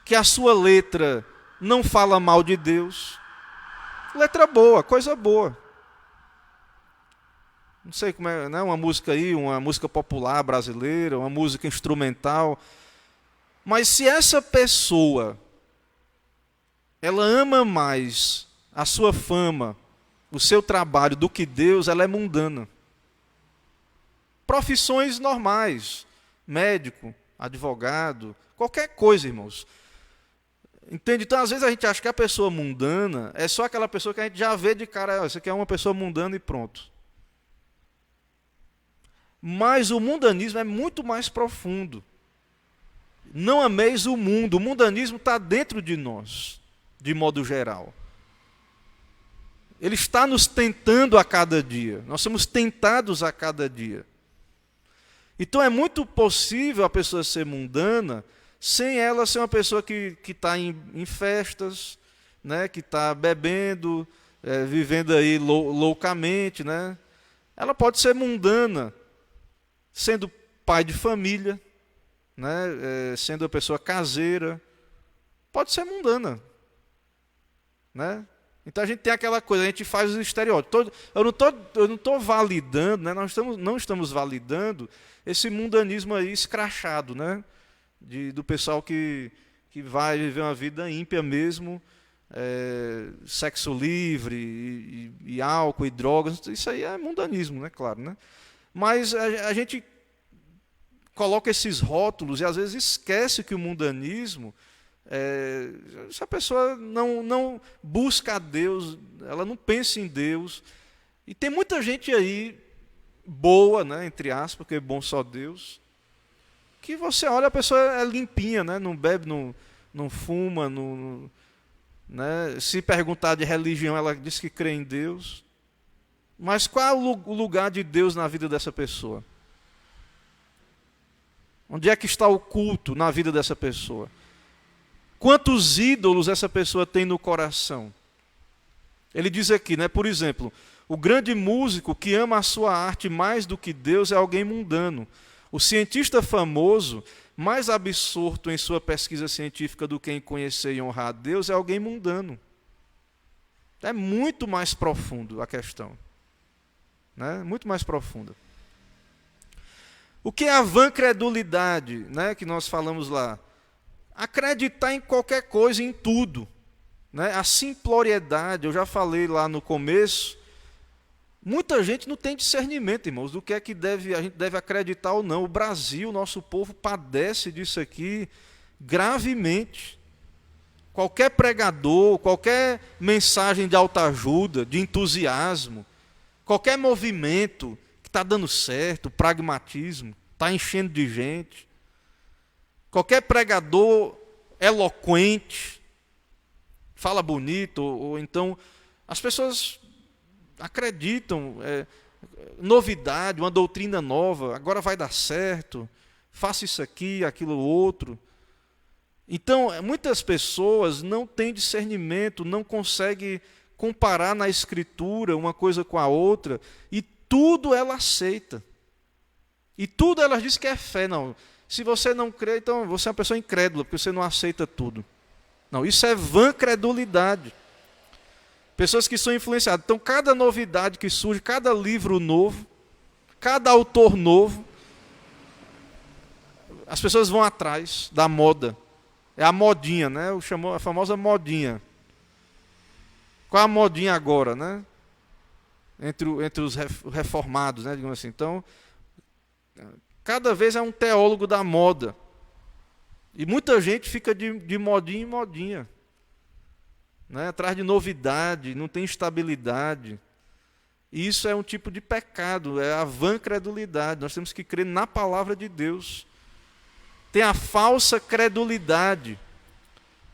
que a sua letra não fala mal de Deus, letra boa, coisa boa, Não sei como é, né? Uma música aí, uma música popular brasileira, uma música instrumental. Mas se essa pessoa, ela ama mais a sua fama, o seu trabalho do que Deus, ela é mundana. Profissões normais, médico, advogado, qualquer coisa, irmãos. Entende? Então, às vezes a gente acha que a pessoa mundana é só aquela pessoa que a gente já vê de cara, você quer uma pessoa mundana e pronto. Mas o mundanismo é muito mais profundo. Não ameis o mundo. O mundanismo está dentro de nós, de modo geral. Ele está nos tentando a cada dia. Nós somos tentados a cada dia. Então é muito possível a pessoa ser mundana sem ela ser uma pessoa que está em festas, né, que está bebendo, vivendo aí loucamente. Né? Ela pode ser mundana sendo pai de família, né, sendo uma pessoa caseira, pode ser mundana. Né? Então a gente tem aquela coisa, a gente faz os estereótipos. Eu não estou validando, né, nós não estamos validando esse mundanismo aí escrachado, né, do pessoal que vai viver uma vida ímpia mesmo, sexo livre, e álcool e drogas, isso aí é mundanismo, né, claro. Né? Mas a gente coloca esses rótulos e às vezes esquece que o mundanismo, se a pessoa não busca a Deus, ela não pensa em Deus, e tem muita gente aí boa, né, entre aspas, porque é bom só Deus, que você olha, a pessoa é limpinha, né, não bebe, não fuma, né, se perguntar de religião, ela diz que crê em Deus. Mas qual é o lugar de Deus na vida dessa pessoa? Onde é que está o culto na vida dessa pessoa? Quantos ídolos essa pessoa tem no coração? Ele diz aqui, né, por exemplo, o grande músico que ama a sua arte mais do que Deus é alguém mundano. O cientista famoso, mais absorto em sua pesquisa científica do que em conhecer e honrar a Deus, é alguém mundano. É muito mais profundo a questão. Né? Muito mais profunda. O que é a vã credulidade, né, que nós falamos lá? Acreditar em qualquer coisa, em tudo. Né? A simploriedade, eu já falei lá no começo, muita gente não tem discernimento, irmãos, do que é que a gente deve acreditar ou não. O Brasil, nosso povo, padece disso aqui gravemente. Qualquer pregador, qualquer mensagem de autoajuda, de entusiasmo, qualquer movimento que está dando certo, pragmatismo, está enchendo de gente, qualquer pregador eloquente, fala bonito, ou então as pessoas acreditam, novidade, uma doutrina nova, agora vai dar certo, faça isso aqui, aquilo outro. Então, muitas pessoas não têm discernimento, não conseguem comparar na Escritura uma coisa com a outra, e tudo ela aceita. E tudo ela diz que é fé. Não, se você não crê, então você é uma pessoa incrédula, porque você não aceita tudo. Não, isso é vã credulidade. Pessoas que são influenciadas. Então, cada novidade que surge, cada livro novo, cada autor novo, as pessoas vão atrás da moda. É a modinha, né? A famosa modinha. Qual é a modinha agora, né? Entre os reformados, né? Digamos assim. Então, cada vez é um teólogo da moda. E muita gente fica de modinha em modinha. Né? Atrás de novidade, não tem estabilidade. E isso é um tipo de pecado, é a vã credulidade. Nós temos que crer na palavra de Deus. Tem a falsa credulidade,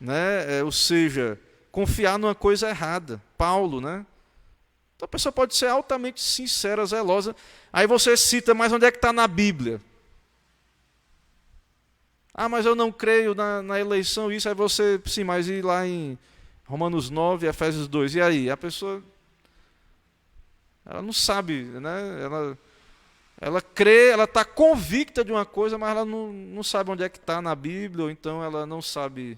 né? Ou seja, confiar numa coisa errada. Paulo, né? Então a pessoa pode ser altamente sincera, zelosa. Aí você cita, mas onde é que está na Bíblia? Ah, mas eu não creio na eleição, isso. Aí você, sim, mas ir lá em Romanos 9, Efésios 2. E aí? A pessoa, ela não sabe, né? Ela crê, ela está convicta de uma coisa, mas ela não sabe onde é que está na Bíblia, ou então ela não sabe.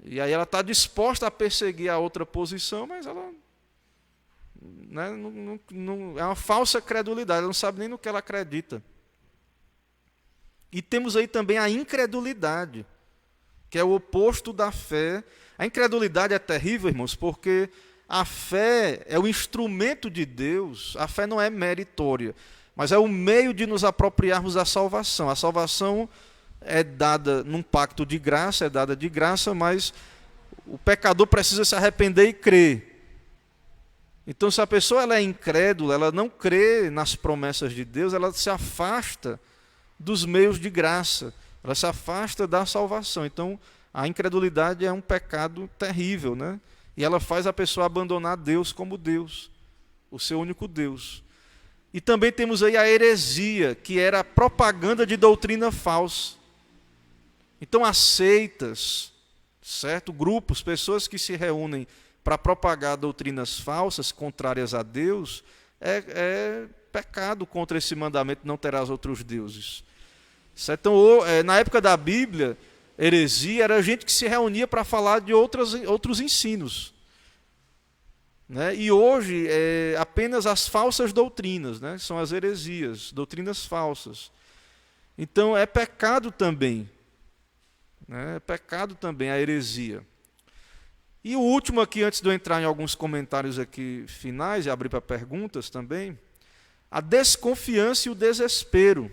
E aí ela está disposta a perseguir a outra posição, mas ela né, é uma falsa credulidade, ela não sabe nem no que ela acredita. E temos aí também a incredulidade, que é o oposto da fé. A incredulidade é terrível, irmãos, porque a fé é o instrumento de Deus, a fé não é meritória, mas é o meio de nos apropriarmos da salvação. A salvação é dada num pacto de graça, é dada de graça, mas o pecador precisa se arrepender e crer. Então, se a pessoa ela é incrédula, ela não crê nas promessas de Deus, ela se afasta dos meios de graça, ela se afasta da salvação. Então, a incredulidade é um pecado terrível, né? E ela faz a pessoa abandonar Deus como Deus, o seu único Deus. E também temos aí a heresia, que era a propaganda de doutrina falsa. Então, as seitas, certo? Grupos, pessoas que se reúnem para propagar doutrinas falsas, contrárias a Deus, é pecado contra esse mandamento, não terás outros deuses. Certo? Então, na época da Bíblia, heresia era gente que se reunia para falar de outros ensinos. Né? E hoje, apenas as falsas doutrinas, né? São as heresias, doutrinas falsas. Então, é pecado também. Né? É pecado também a heresia. E o último aqui, antes de eu entrar em alguns comentários aqui finais e abrir para perguntas também, a desconfiança e o desespero.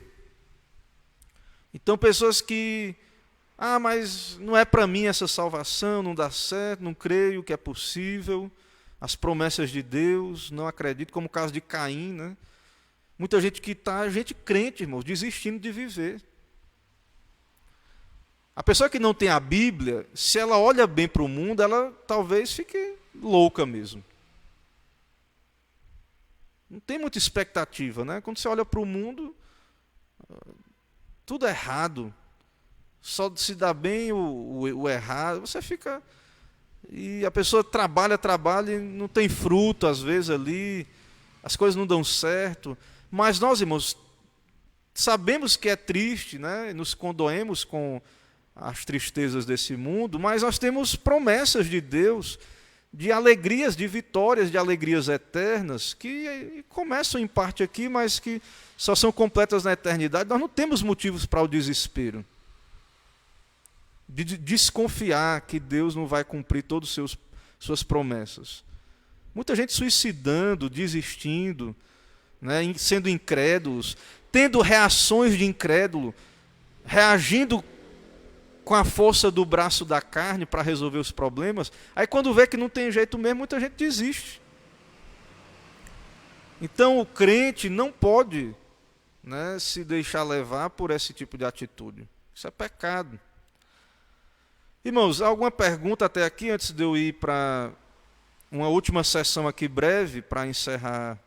Então, pessoas que, mas não é para mim essa salvação, não dá certo, não creio que é possível, as promessas de Deus, não acredito, como o caso de Caim, né? Muita gente que está, gente crente, irmãos, desistindo de viver. A pessoa que não tem a Bíblia, se ela olha bem para o mundo, ela talvez fique louca mesmo. Não tem muita expectativa, né? Quando você olha para o mundo, tudo é errado. Só se dá bem o errado. Você fica... E a pessoa trabalha e não tem fruto, às vezes, ali. As coisas não dão certo. Mas nós, irmãos, sabemos que é triste, né? Nos condoemos com as tristezas desse mundo, mas nós temos promessas de Deus, de alegrias, de vitórias, de alegrias eternas, que começam em parte aqui, mas que só são completas na eternidade. Nós não temos motivos para o desespero, de desconfiar que Deus não vai cumprir todas as suas promessas. Muita gente suicidando, desistindo, né, sendo incrédulos, tendo reações de incrédulo, reagindo com a força do braço da carne para resolver os problemas. Aí quando vê que não tem jeito mesmo, muita gente desiste. Então o crente não pode, né, se deixar levar por esse tipo de atitude. Isso é pecado. Irmãos, alguma pergunta até aqui, antes de eu ir para uma última sessão aqui breve, para encerrar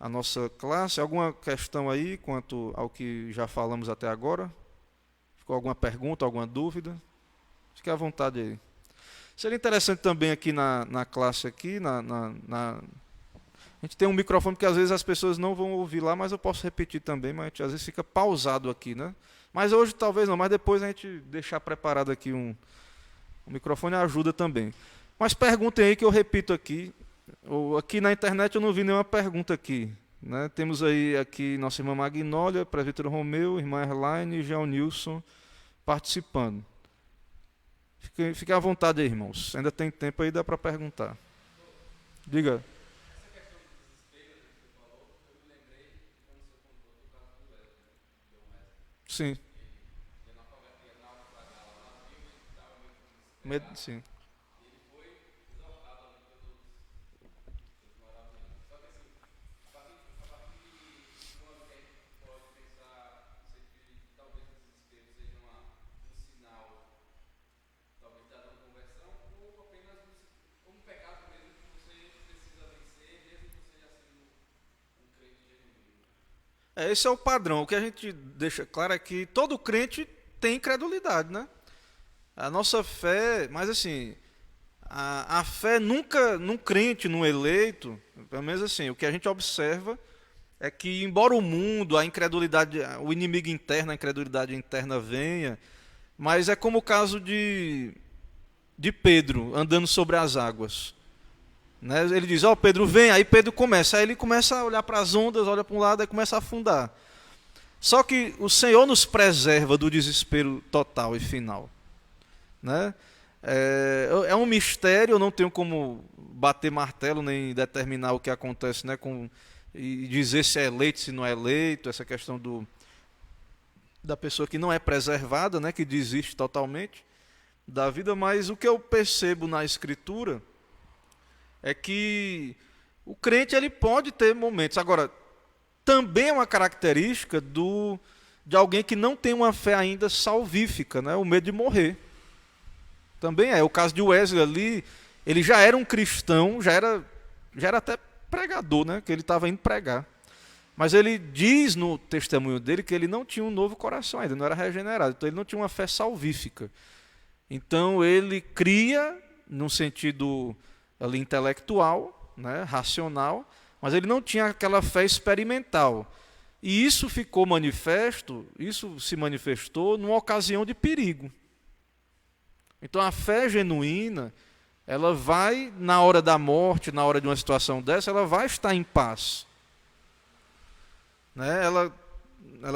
a nossa classe? Alguma questão aí quanto ao que já falamos até agora? Ficou alguma pergunta, alguma dúvida? Fique à vontade aí. Seria interessante também aqui na classe, aqui, a gente tem um microfone que às vezes as pessoas não vão ouvir lá, mas eu posso repetir também, mas a gente às vezes fica pausado aqui, né? Mas hoje talvez não, mas depois a gente deixar preparado aqui um microfone ajuda também. Mas perguntem aí que eu repito aqui. Aqui na internet eu não vi nenhuma pergunta aqui. Né? Temos aí aqui nossa irmã Magnólia, presbítero Romeu, irmã Erlaine e João Nilson participando. Fique à vontade aí, irmãos. Ainda tem tempo aí, dá para perguntar. Diga. Sim. Sim. Esse é o padrão. O que a gente deixa claro é que todo crente tem incredulidade, né? A nossa fé, mas assim, a fé nunca, num crente, num eleito, pelo menos assim, o que a gente observa é que, embora o mundo, a incredulidade, o inimigo interno, a incredulidade interna venha, mas é como o caso de Pedro andando sobre as águas. Né? Ele diz, ó, Pedro, vem. Aí Pedro começa. Aí ele começa a olhar para as ondas, olha para um lado e começa a afundar. Só que o Senhor nos preserva do desespero total e final. Né? É um mistério, eu não tenho como bater martelo nem determinar o que acontece, né, e dizer se é eleito, se não é eleito, essa questão da pessoa que não é preservada, né, que desiste totalmente da vida, mas o que eu percebo na Escritura é que o crente ele pode ter momentos. Agora, também é uma característica de alguém que não tem uma fé ainda salvífica, né, o medo de morrer. Também é. O caso de Wesley ali, ele já era um cristão, já era até pregador, né? Que ele estava indo pregar. Mas ele diz no testemunho dele que ele não tinha um novo coração ainda, não era regenerado. Então ele não tinha uma fé salvífica. Então ele cria, num sentido ali intelectual, né? Racional, mas ele não tinha aquela fé experimental. E isso ficou manifesto, isso se manifestou numa ocasião de perigo. Então a fé genuína, ela vai, na hora da morte, na hora de uma situação dessa, ela vai estar em paz. Né? Ela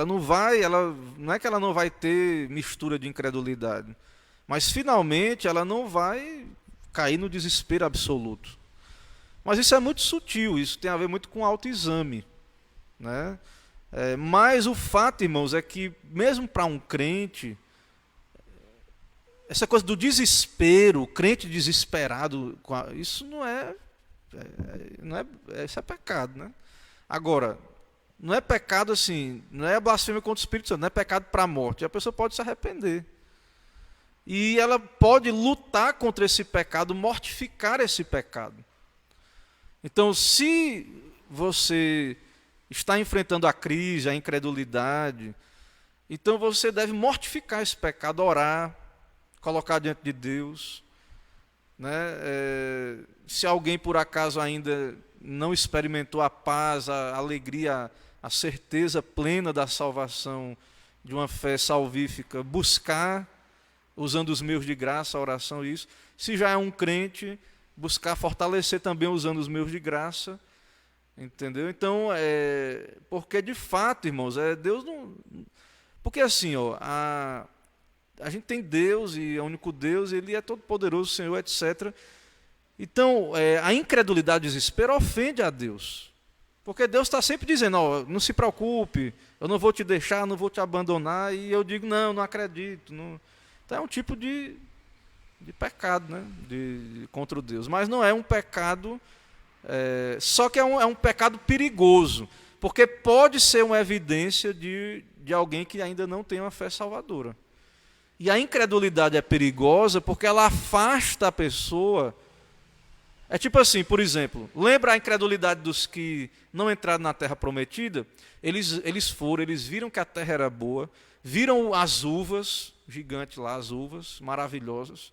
não é que ela não vai ter mistura de incredulidade, mas finalmente ela não vai cair no desespero absoluto. Mas isso é muito sutil, isso tem a ver muito com autoexame. Né? Mas o fato, irmãos, é que mesmo para um crente, essa coisa do desespero, o crente desesperado, isso isso é pecado, né? Agora, não é pecado assim, não é blasfêmia contra o Espírito Santo, não é pecado para a morte. A pessoa pode se arrepender. E ela pode lutar contra esse pecado, mortificar esse pecado. Então, se você está enfrentando a crise, a incredulidade, então você deve mortificar esse pecado, orar, colocar diante de Deus. Né? Se alguém por acaso ainda não experimentou a paz, a alegria, a certeza plena da salvação, de uma fé salvífica, buscar, usando os meios de graça, a oração, isso. Se já é um crente, buscar fortalecer também usando os meios de graça. Entendeu? Então, porque de fato, irmãos, Deus não... Porque assim, ó, a gente tem Deus, e é o único Deus, Ele é todo poderoso, Senhor, etc. Então, a incredulidade e o desespero ofende a Deus. Porque Deus está sempre dizendo, ó, não se preocupe, eu não vou te deixar, não vou te abandonar, e eu digo, não acredito. Não. Então é um tipo de pecado, né? Contra o Deus. Mas não é um pecado, só que é um pecado perigoso, porque pode ser uma evidência de alguém que ainda não tem uma fé salvadora. E a incredulidade é perigosa porque ela afasta a pessoa. É tipo assim, por exemplo, lembra a incredulidade dos que não entraram na terra prometida? Eles viram que a terra era boa, viram as uvas, gigantes lá, as uvas, maravilhosas,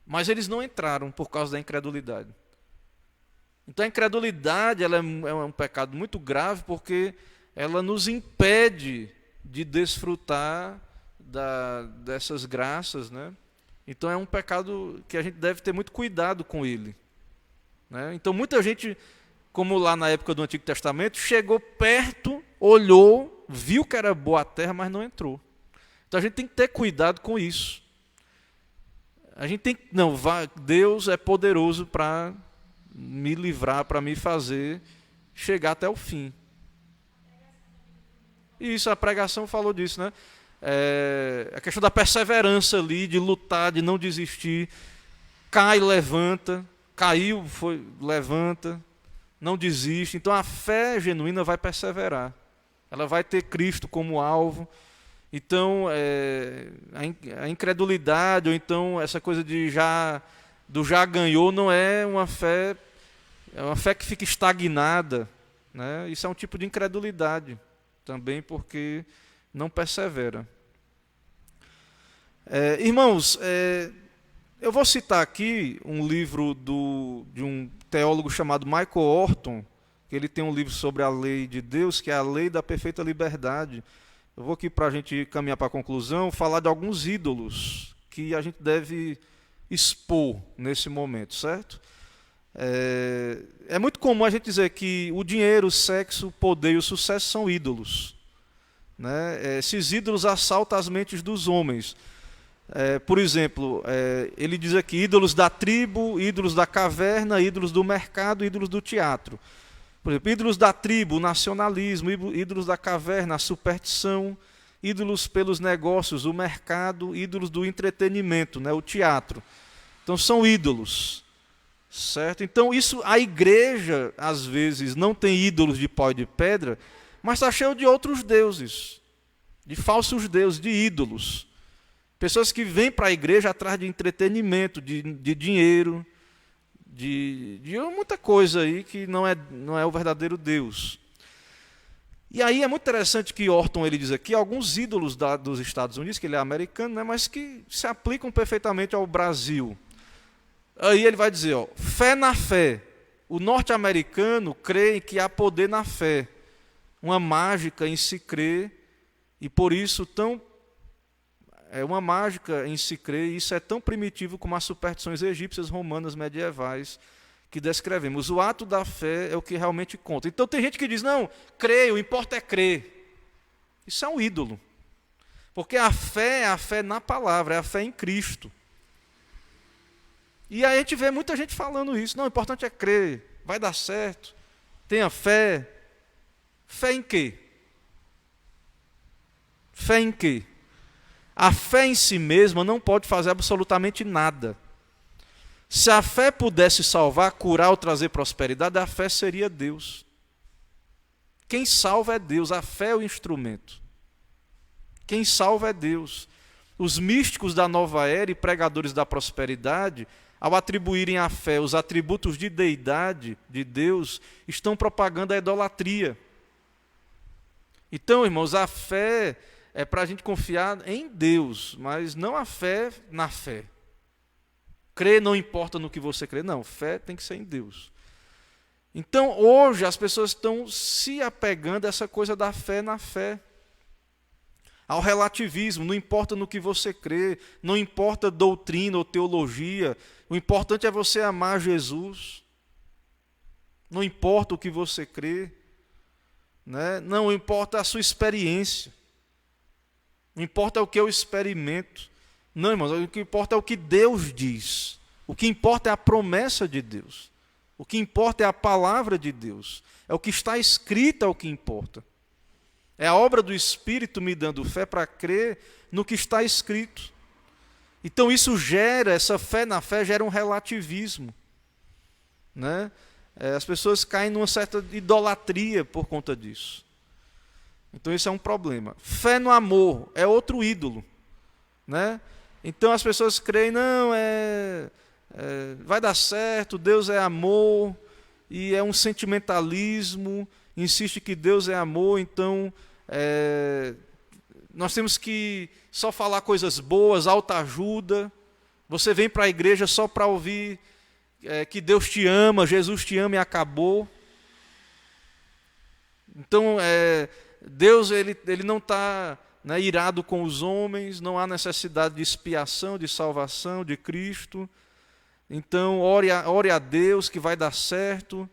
mas eles não entraram por causa da incredulidade. Então a incredulidade ela é um pecado muito grave porque ela nos impede de desfrutar dessas graças, né? Então é um pecado que a gente deve ter muito cuidado com ele, né? Então muita gente, como lá na época do Antigo Testamento, chegou perto, olhou, viu que era boa a terra, mas não entrou. Então a gente tem que ter cuidado com isso. A gente tem que, Deus é poderoso para me livrar, para me fazer chegar até o fim. Isso, a pregação falou disso, né? A questão da perseverança ali, de lutar, de não desistir. Cai, levanta, caiu, levanta, não desiste. Então a fé genuína vai perseverar. Ela vai ter Cristo como alvo. Então a incredulidade, ou então essa coisa do já ganhou, não é uma fé, é uma fé que fica estagnada, né? Isso é um tipo de incredulidade também, porque não persevera. Irmãos, eu vou citar aqui um livro de um teólogo chamado Michael Horton, que ele tem um livro sobre a lei de Deus, que é a lei da perfeita liberdade. Eu vou aqui, para a gente caminhar para a conclusão, falar de alguns ídolos que a gente deve expor nesse momento, certo? É muito comum a gente dizer que o dinheiro, o sexo, o poder e o sucesso são ídolos, né? Esses ídolos assaltam as mentes dos homens. Por exemplo, ele diz aqui, ídolos da tribo, ídolos da caverna, ídolos do mercado, ídolos do teatro. Por exemplo, ídolos da tribo, o nacionalismo, ídolos da caverna, a superstição, ídolos pelos negócios, o mercado, ídolos do entretenimento, né, o teatro. Então são ídolos, certo? Então isso, a igreja às vezes não tem ídolos de pau e de pedra, mas está cheio de outros deuses, de falsos deuses, de ídolos. Pessoas que vêm para a igreja atrás de entretenimento, de dinheiro, de muita coisa aí que não é o verdadeiro Deus. E aí é muito interessante que Orton ele diz aqui alguns ídolos dos Estados Unidos, que ele é americano, né, mas que se aplicam perfeitamente ao Brasil. Aí ele vai dizer, fé na fé. O norte-americano crê que há poder na fé, uma mágica em se crer, e por isso uma mágica em se crer, e isso é tão primitivo como as superstições egípcias, romanas, medievais, que descrevemos. O ato da fé é o que realmente conta. Então tem gente que diz, não, creio, o importa é crer. Isso é um ídolo. Porque a fé é a fé na palavra, é a fé em Cristo. E aí a gente vê muita gente falando isso. Não, o importante é crer, vai dar certo, tenha fé. Fé em quê? Fé em quê? A fé em si mesma não pode fazer absolutamente nada. Se a fé pudesse salvar, curar ou trazer prosperidade, a fé seria Deus. Quem salva é Deus, a fé é o instrumento. Quem salva é Deus. Os místicos da nova era e pregadores da prosperidade, ao atribuírem à fé os atributos de deidade de Deus, estão propagando a idolatria. Então, irmãos, a fé é para a gente confiar em Deus, mas não a fé na fé. Crer não importa no que você crê, não, fé tem que ser em Deus. Então, hoje, as pessoas estão se apegando a essa coisa da fé na fé, ao relativismo, não importa no que você crê, não importa doutrina ou teologia, o importante é você amar Jesus, não importa o que você crê, né? Não importa a sua experiência, não importa o que eu experimento. Não, irmãos, o que importa é o que Deus diz. O que importa é a promessa de Deus. O que importa é a palavra de Deus. É o que está escrito, é o que importa. É a obra do Espírito me dando fé para crer no que está escrito. Então isso essa fé na fé gera um relativismo, né? As pessoas caem numa certa idolatria por conta disso. Então isso é um problema. Fé no amor é outro ídolo, né? Então as pessoas creem, não, vai dar certo, Deus é amor, e é um sentimentalismo, insiste que Deus é amor, então nós temos que só falar coisas boas, autoajuda. Você vem para a igreja só para ouvir que Deus te ama, Jesus te ama e acabou. Então, Deus ele não está irado com os homens, não há necessidade de expiação, de salvação, de Cristo. Então, ore a Deus que vai dar certo,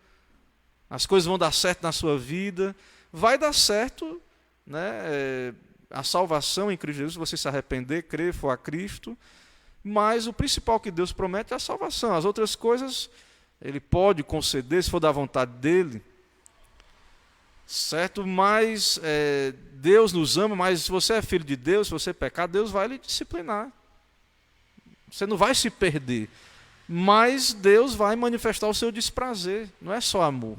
as coisas vão dar certo na sua vida. Vai dar certo, né, a salvação em Cristo Jesus, se você se arrepender, crer, for a Cristo. Mas o principal que Deus promete é a salvação. As outras coisas Ele pode conceder, se for da vontade dEle. Certo? Mas Deus nos ama, mas se você é filho de Deus, se você pecar, Deus vai lhe disciplinar. Você não vai se perder. Mas Deus vai manifestar o seu desprazer, não é só amor.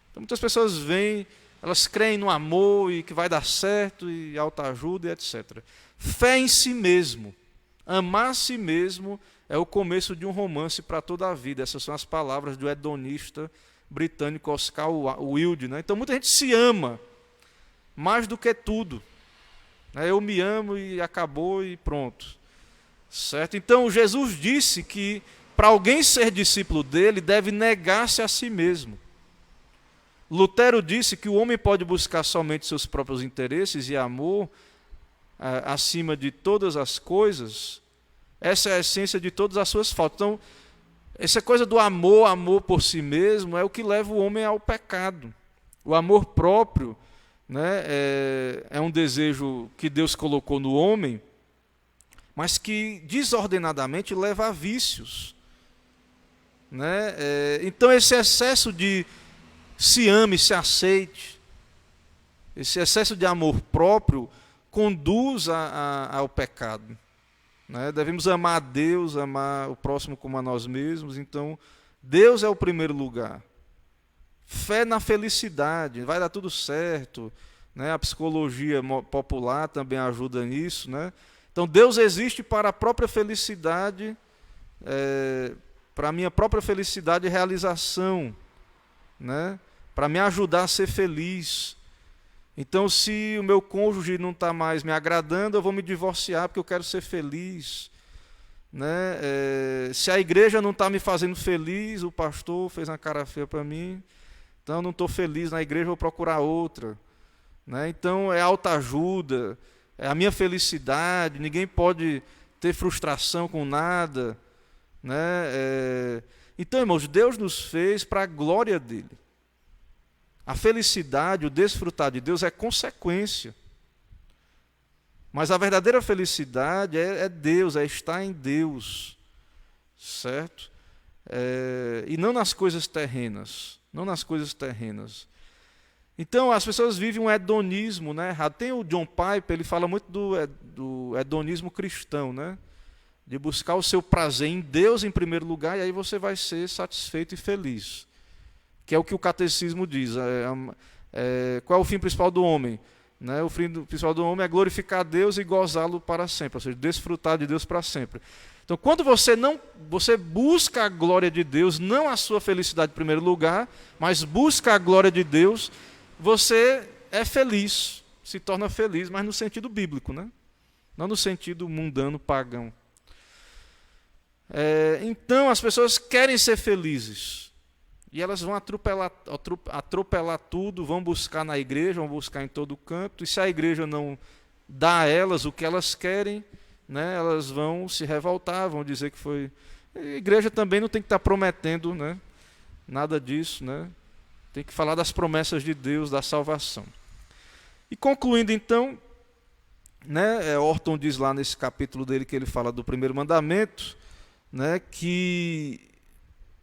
Então muitas pessoas vêm, elas creem no amor e que vai dar certo, e autoajuda e etc. Fé em si mesmo, amar a si mesmo é o começo de um romance para toda a vida. Essas são as palavras do hedonista britânico Oscar Wilde, né? Então muita gente se ama mais do que tudo, né? Eu me amo e acabou e pronto, certo? Então Jesus disse que para alguém ser discípulo dele deve negar-se a si mesmo. Lutero disse que o homem pode buscar somente seus próprios interesses e amor acima de todas as coisas. Essa é a essência de todas as suas faltas. Então Essa coisa do amor, amor por si mesmo, é o que leva o homem ao pecado. O amor próprio, né, é um desejo que Deus colocou no homem, mas que desordenadamente leva a vícios. Né? Então esse excesso de se ame, se aceite, esse excesso de amor próprio conduz ao pecado. Né? Devemos amar a Deus, amar o próximo como a nós mesmos. Então, Deus é o primeiro lugar. Fé na felicidade, vai dar tudo certo. Né? A psicologia popular também ajuda nisso. Né? Então, Deus existe para a própria felicidade, para a minha própria felicidade e realização. Né? Para me ajudar a ser feliz. Então, se o meu cônjuge não está mais me agradando, eu vou me divorciar porque eu quero ser feliz. Né? Se a igreja não está me fazendo feliz, o pastor fez uma cara feia para mim, então eu não estou feliz na igreja, vou procurar outra. Né? Então, é autoajuda, é a minha felicidade, ninguém pode ter frustração com nada. Né? Então, irmãos, Deus nos fez para a glória dele. A felicidade, o desfrutar de Deus é consequência. Mas a verdadeira felicidade é Deus, é estar em Deus. Certo? E não nas coisas terrenas. Não nas coisas terrenas. Então, as pessoas vivem um hedonismo, né? Tem o John Piper, ele fala muito do hedonismo cristão, né? De buscar o seu prazer em Deus em primeiro lugar, e aí você vai ser satisfeito e feliz. Que é o que o catecismo diz. Qual é o fim principal do homem? Né? O fim principal do homem é glorificar a Deus e gozá-lo para sempre, ou seja, desfrutar de Deus para sempre. Então, quando você busca a glória de Deus, não a sua felicidade em primeiro lugar, mas busca a glória de Deus, você é feliz, se torna feliz, mas no sentido bíblico, né? Não no sentido mundano, pagão. Então, as pessoas querem ser felizes. E elas vão atropelar tudo, vão buscar na igreja, vão buscar em todo canto. E se a igreja não dá a elas o que elas querem, né, elas vão se revoltar, vão dizer que foi... A igreja também não tem que estar prometendo, né, nada disso. Né? Tem que falar das promessas de Deus, da salvação. E concluindo então, né, Orton diz lá nesse capítulo dele que ele fala do primeiro mandamento, né, que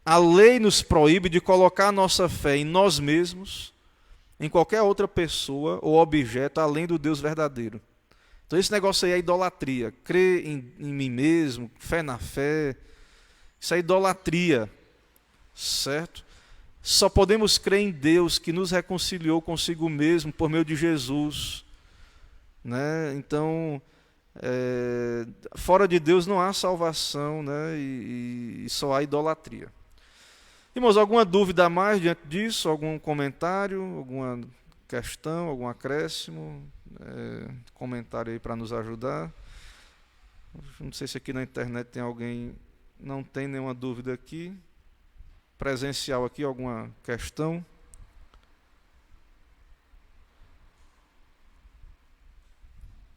a lei nos proíbe de colocar a nossa fé em nós mesmos, em qualquer outra pessoa ou objeto, além do Deus verdadeiro. Então esse negócio aí é idolatria. Crer em mim mesmo, fé na fé, isso é idolatria. Certo? Só podemos crer em Deus que nos reconciliou consigo mesmo por meio de Jesus. Né? Então, fora de Deus não há salvação, né? E só há idolatria. Irmãos, alguma dúvida a mais diante disso? Algum comentário? Alguma questão? Algum acréscimo? Comentário aí para nos ajudar. Não sei se aqui na internet tem alguém, não tem nenhuma dúvida aqui. Presencial aqui, alguma questão?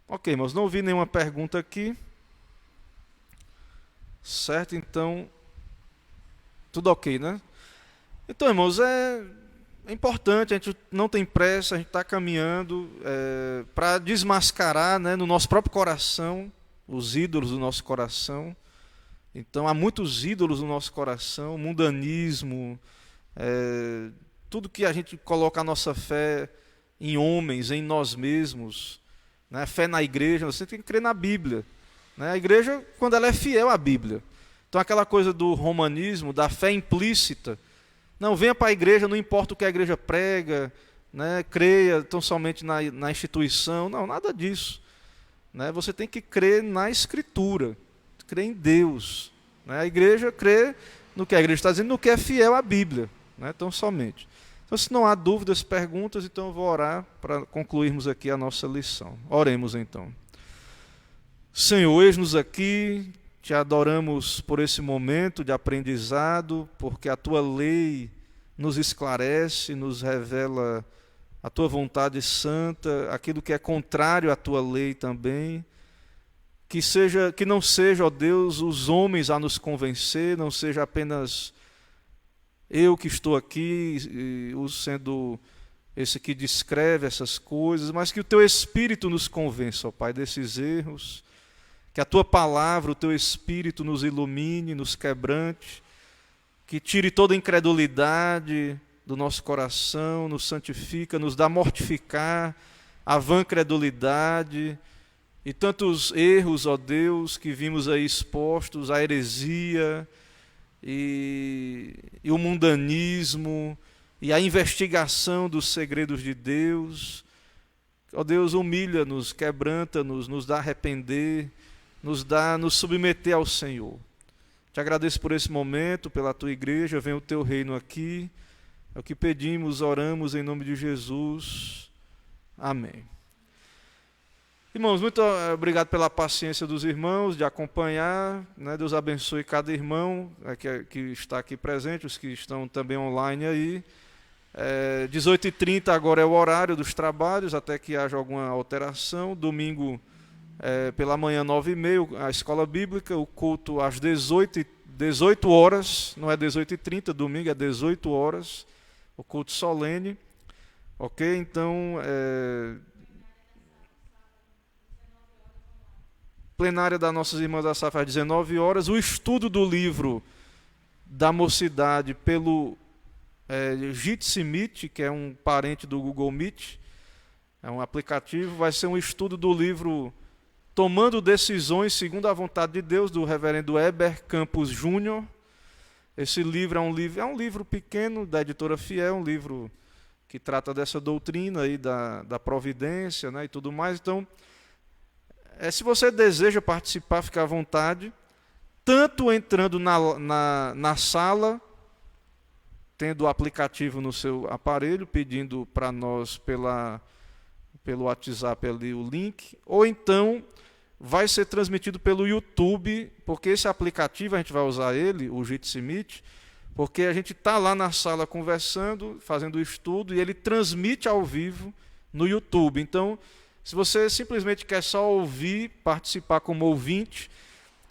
Ok, irmãos, não ouvi nenhuma pergunta aqui. Certo, então... Tudo ok, né? Então, irmãos, é importante, a gente não tem pressa, a gente está caminhando para desmascarar, né, no nosso próprio coração, os ídolos do nosso coração. Então, há muitos ídolos no nosso coração, mundanismo, tudo que a gente coloca a nossa fé em homens, em nós mesmos, né, fé na igreja, você tem que crer na Bíblia. Né? A igreja, quando ela é fiel à Bíblia. Então, aquela coisa do romanismo, da fé implícita. Não, venha para a igreja, não importa o que a igreja prega, né, creia tão somente na instituição. Não, nada disso. Né? Você tem que crer na Escritura, crer em Deus. Né? A igreja crê no que a igreja está dizendo, no que é fiel à Bíblia. Né? Tão somente. Então, se não há dúvidas, perguntas, então eu vou orar para concluirmos aqui a nossa lição. Oremos então. Senhor, eis-nos aqui... Te adoramos por esse momento de aprendizado, porque a Tua lei nos esclarece, nos revela a Tua vontade santa, aquilo que é contrário à Tua lei também. que não seja, ó Deus, os homens a nos convencer, não seja apenas eu que estou aqui, sendo esse que descreve essas coisas, mas que o Teu Espírito nos convença, ó Pai, desses erros, que a Tua palavra, o Teu Espírito nos ilumine, nos quebrante, que tire toda incredulidade do nosso coração, nos santifica, nos dá mortificar a vã credulidade e tantos erros, ó Deus, que vimos aí expostos, a heresia e o mundanismo e a investigação dos segredos de Deus. Ó Deus, humilha-nos, quebranta-nos, nos dá a arrepender, nos submeter ao Senhor. Te agradeço por esse momento, pela Tua igreja, vem o Teu reino aqui. É o que pedimos, oramos em nome de Jesus. Amém. Irmãos, muito obrigado pela paciência dos irmãos, de acompanhar, né? Deus abençoe cada irmão que está aqui presente, os que estão também online aí. 18h30 agora é o horário dos trabalhos, até que haja alguma alteração. Domingo, pela manhã, 9h30, a escola bíblica, o culto às 18 horas, não é 18h30, domingo é 18 horas, o culto solene. Ok? Então, plenária das nossas irmãs da Safra às 19 horas, o estudo do livro da mocidade pelo Jitsi Meet, que é um parente do Google Meet, é um aplicativo, vai ser um estudo do livro Tomando Decisões Segundo a Vontade de Deus, do reverendo Heber Campos Júnior. Esse livro é um livro pequeno, da editora Fiel, um livro que trata dessa doutrina aí da providência, né, e tudo mais. Então, se você deseja participar, fique à vontade, tanto entrando na sala, tendo o aplicativo no seu aparelho, pedindo para nós pelo WhatsApp ali o link, ou então vai ser transmitido pelo YouTube, porque esse aplicativo a gente vai usar ele, o Jitsi Meet, porque a gente está lá na sala conversando, fazendo o estudo, e ele transmite ao vivo no YouTube. Então, se você simplesmente quer só ouvir, participar como ouvinte,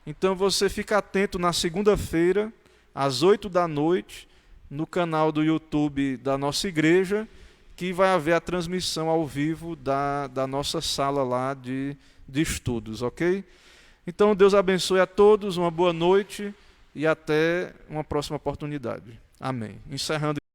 então você fica atento na segunda-feira, às 20h, no canal do YouTube da nossa igreja, que vai haver a transmissão ao vivo da nossa sala lá de estudos, ok? Então, Deus abençoe a todos, uma boa noite e até uma próxima oportunidade. Amém. Encerrando.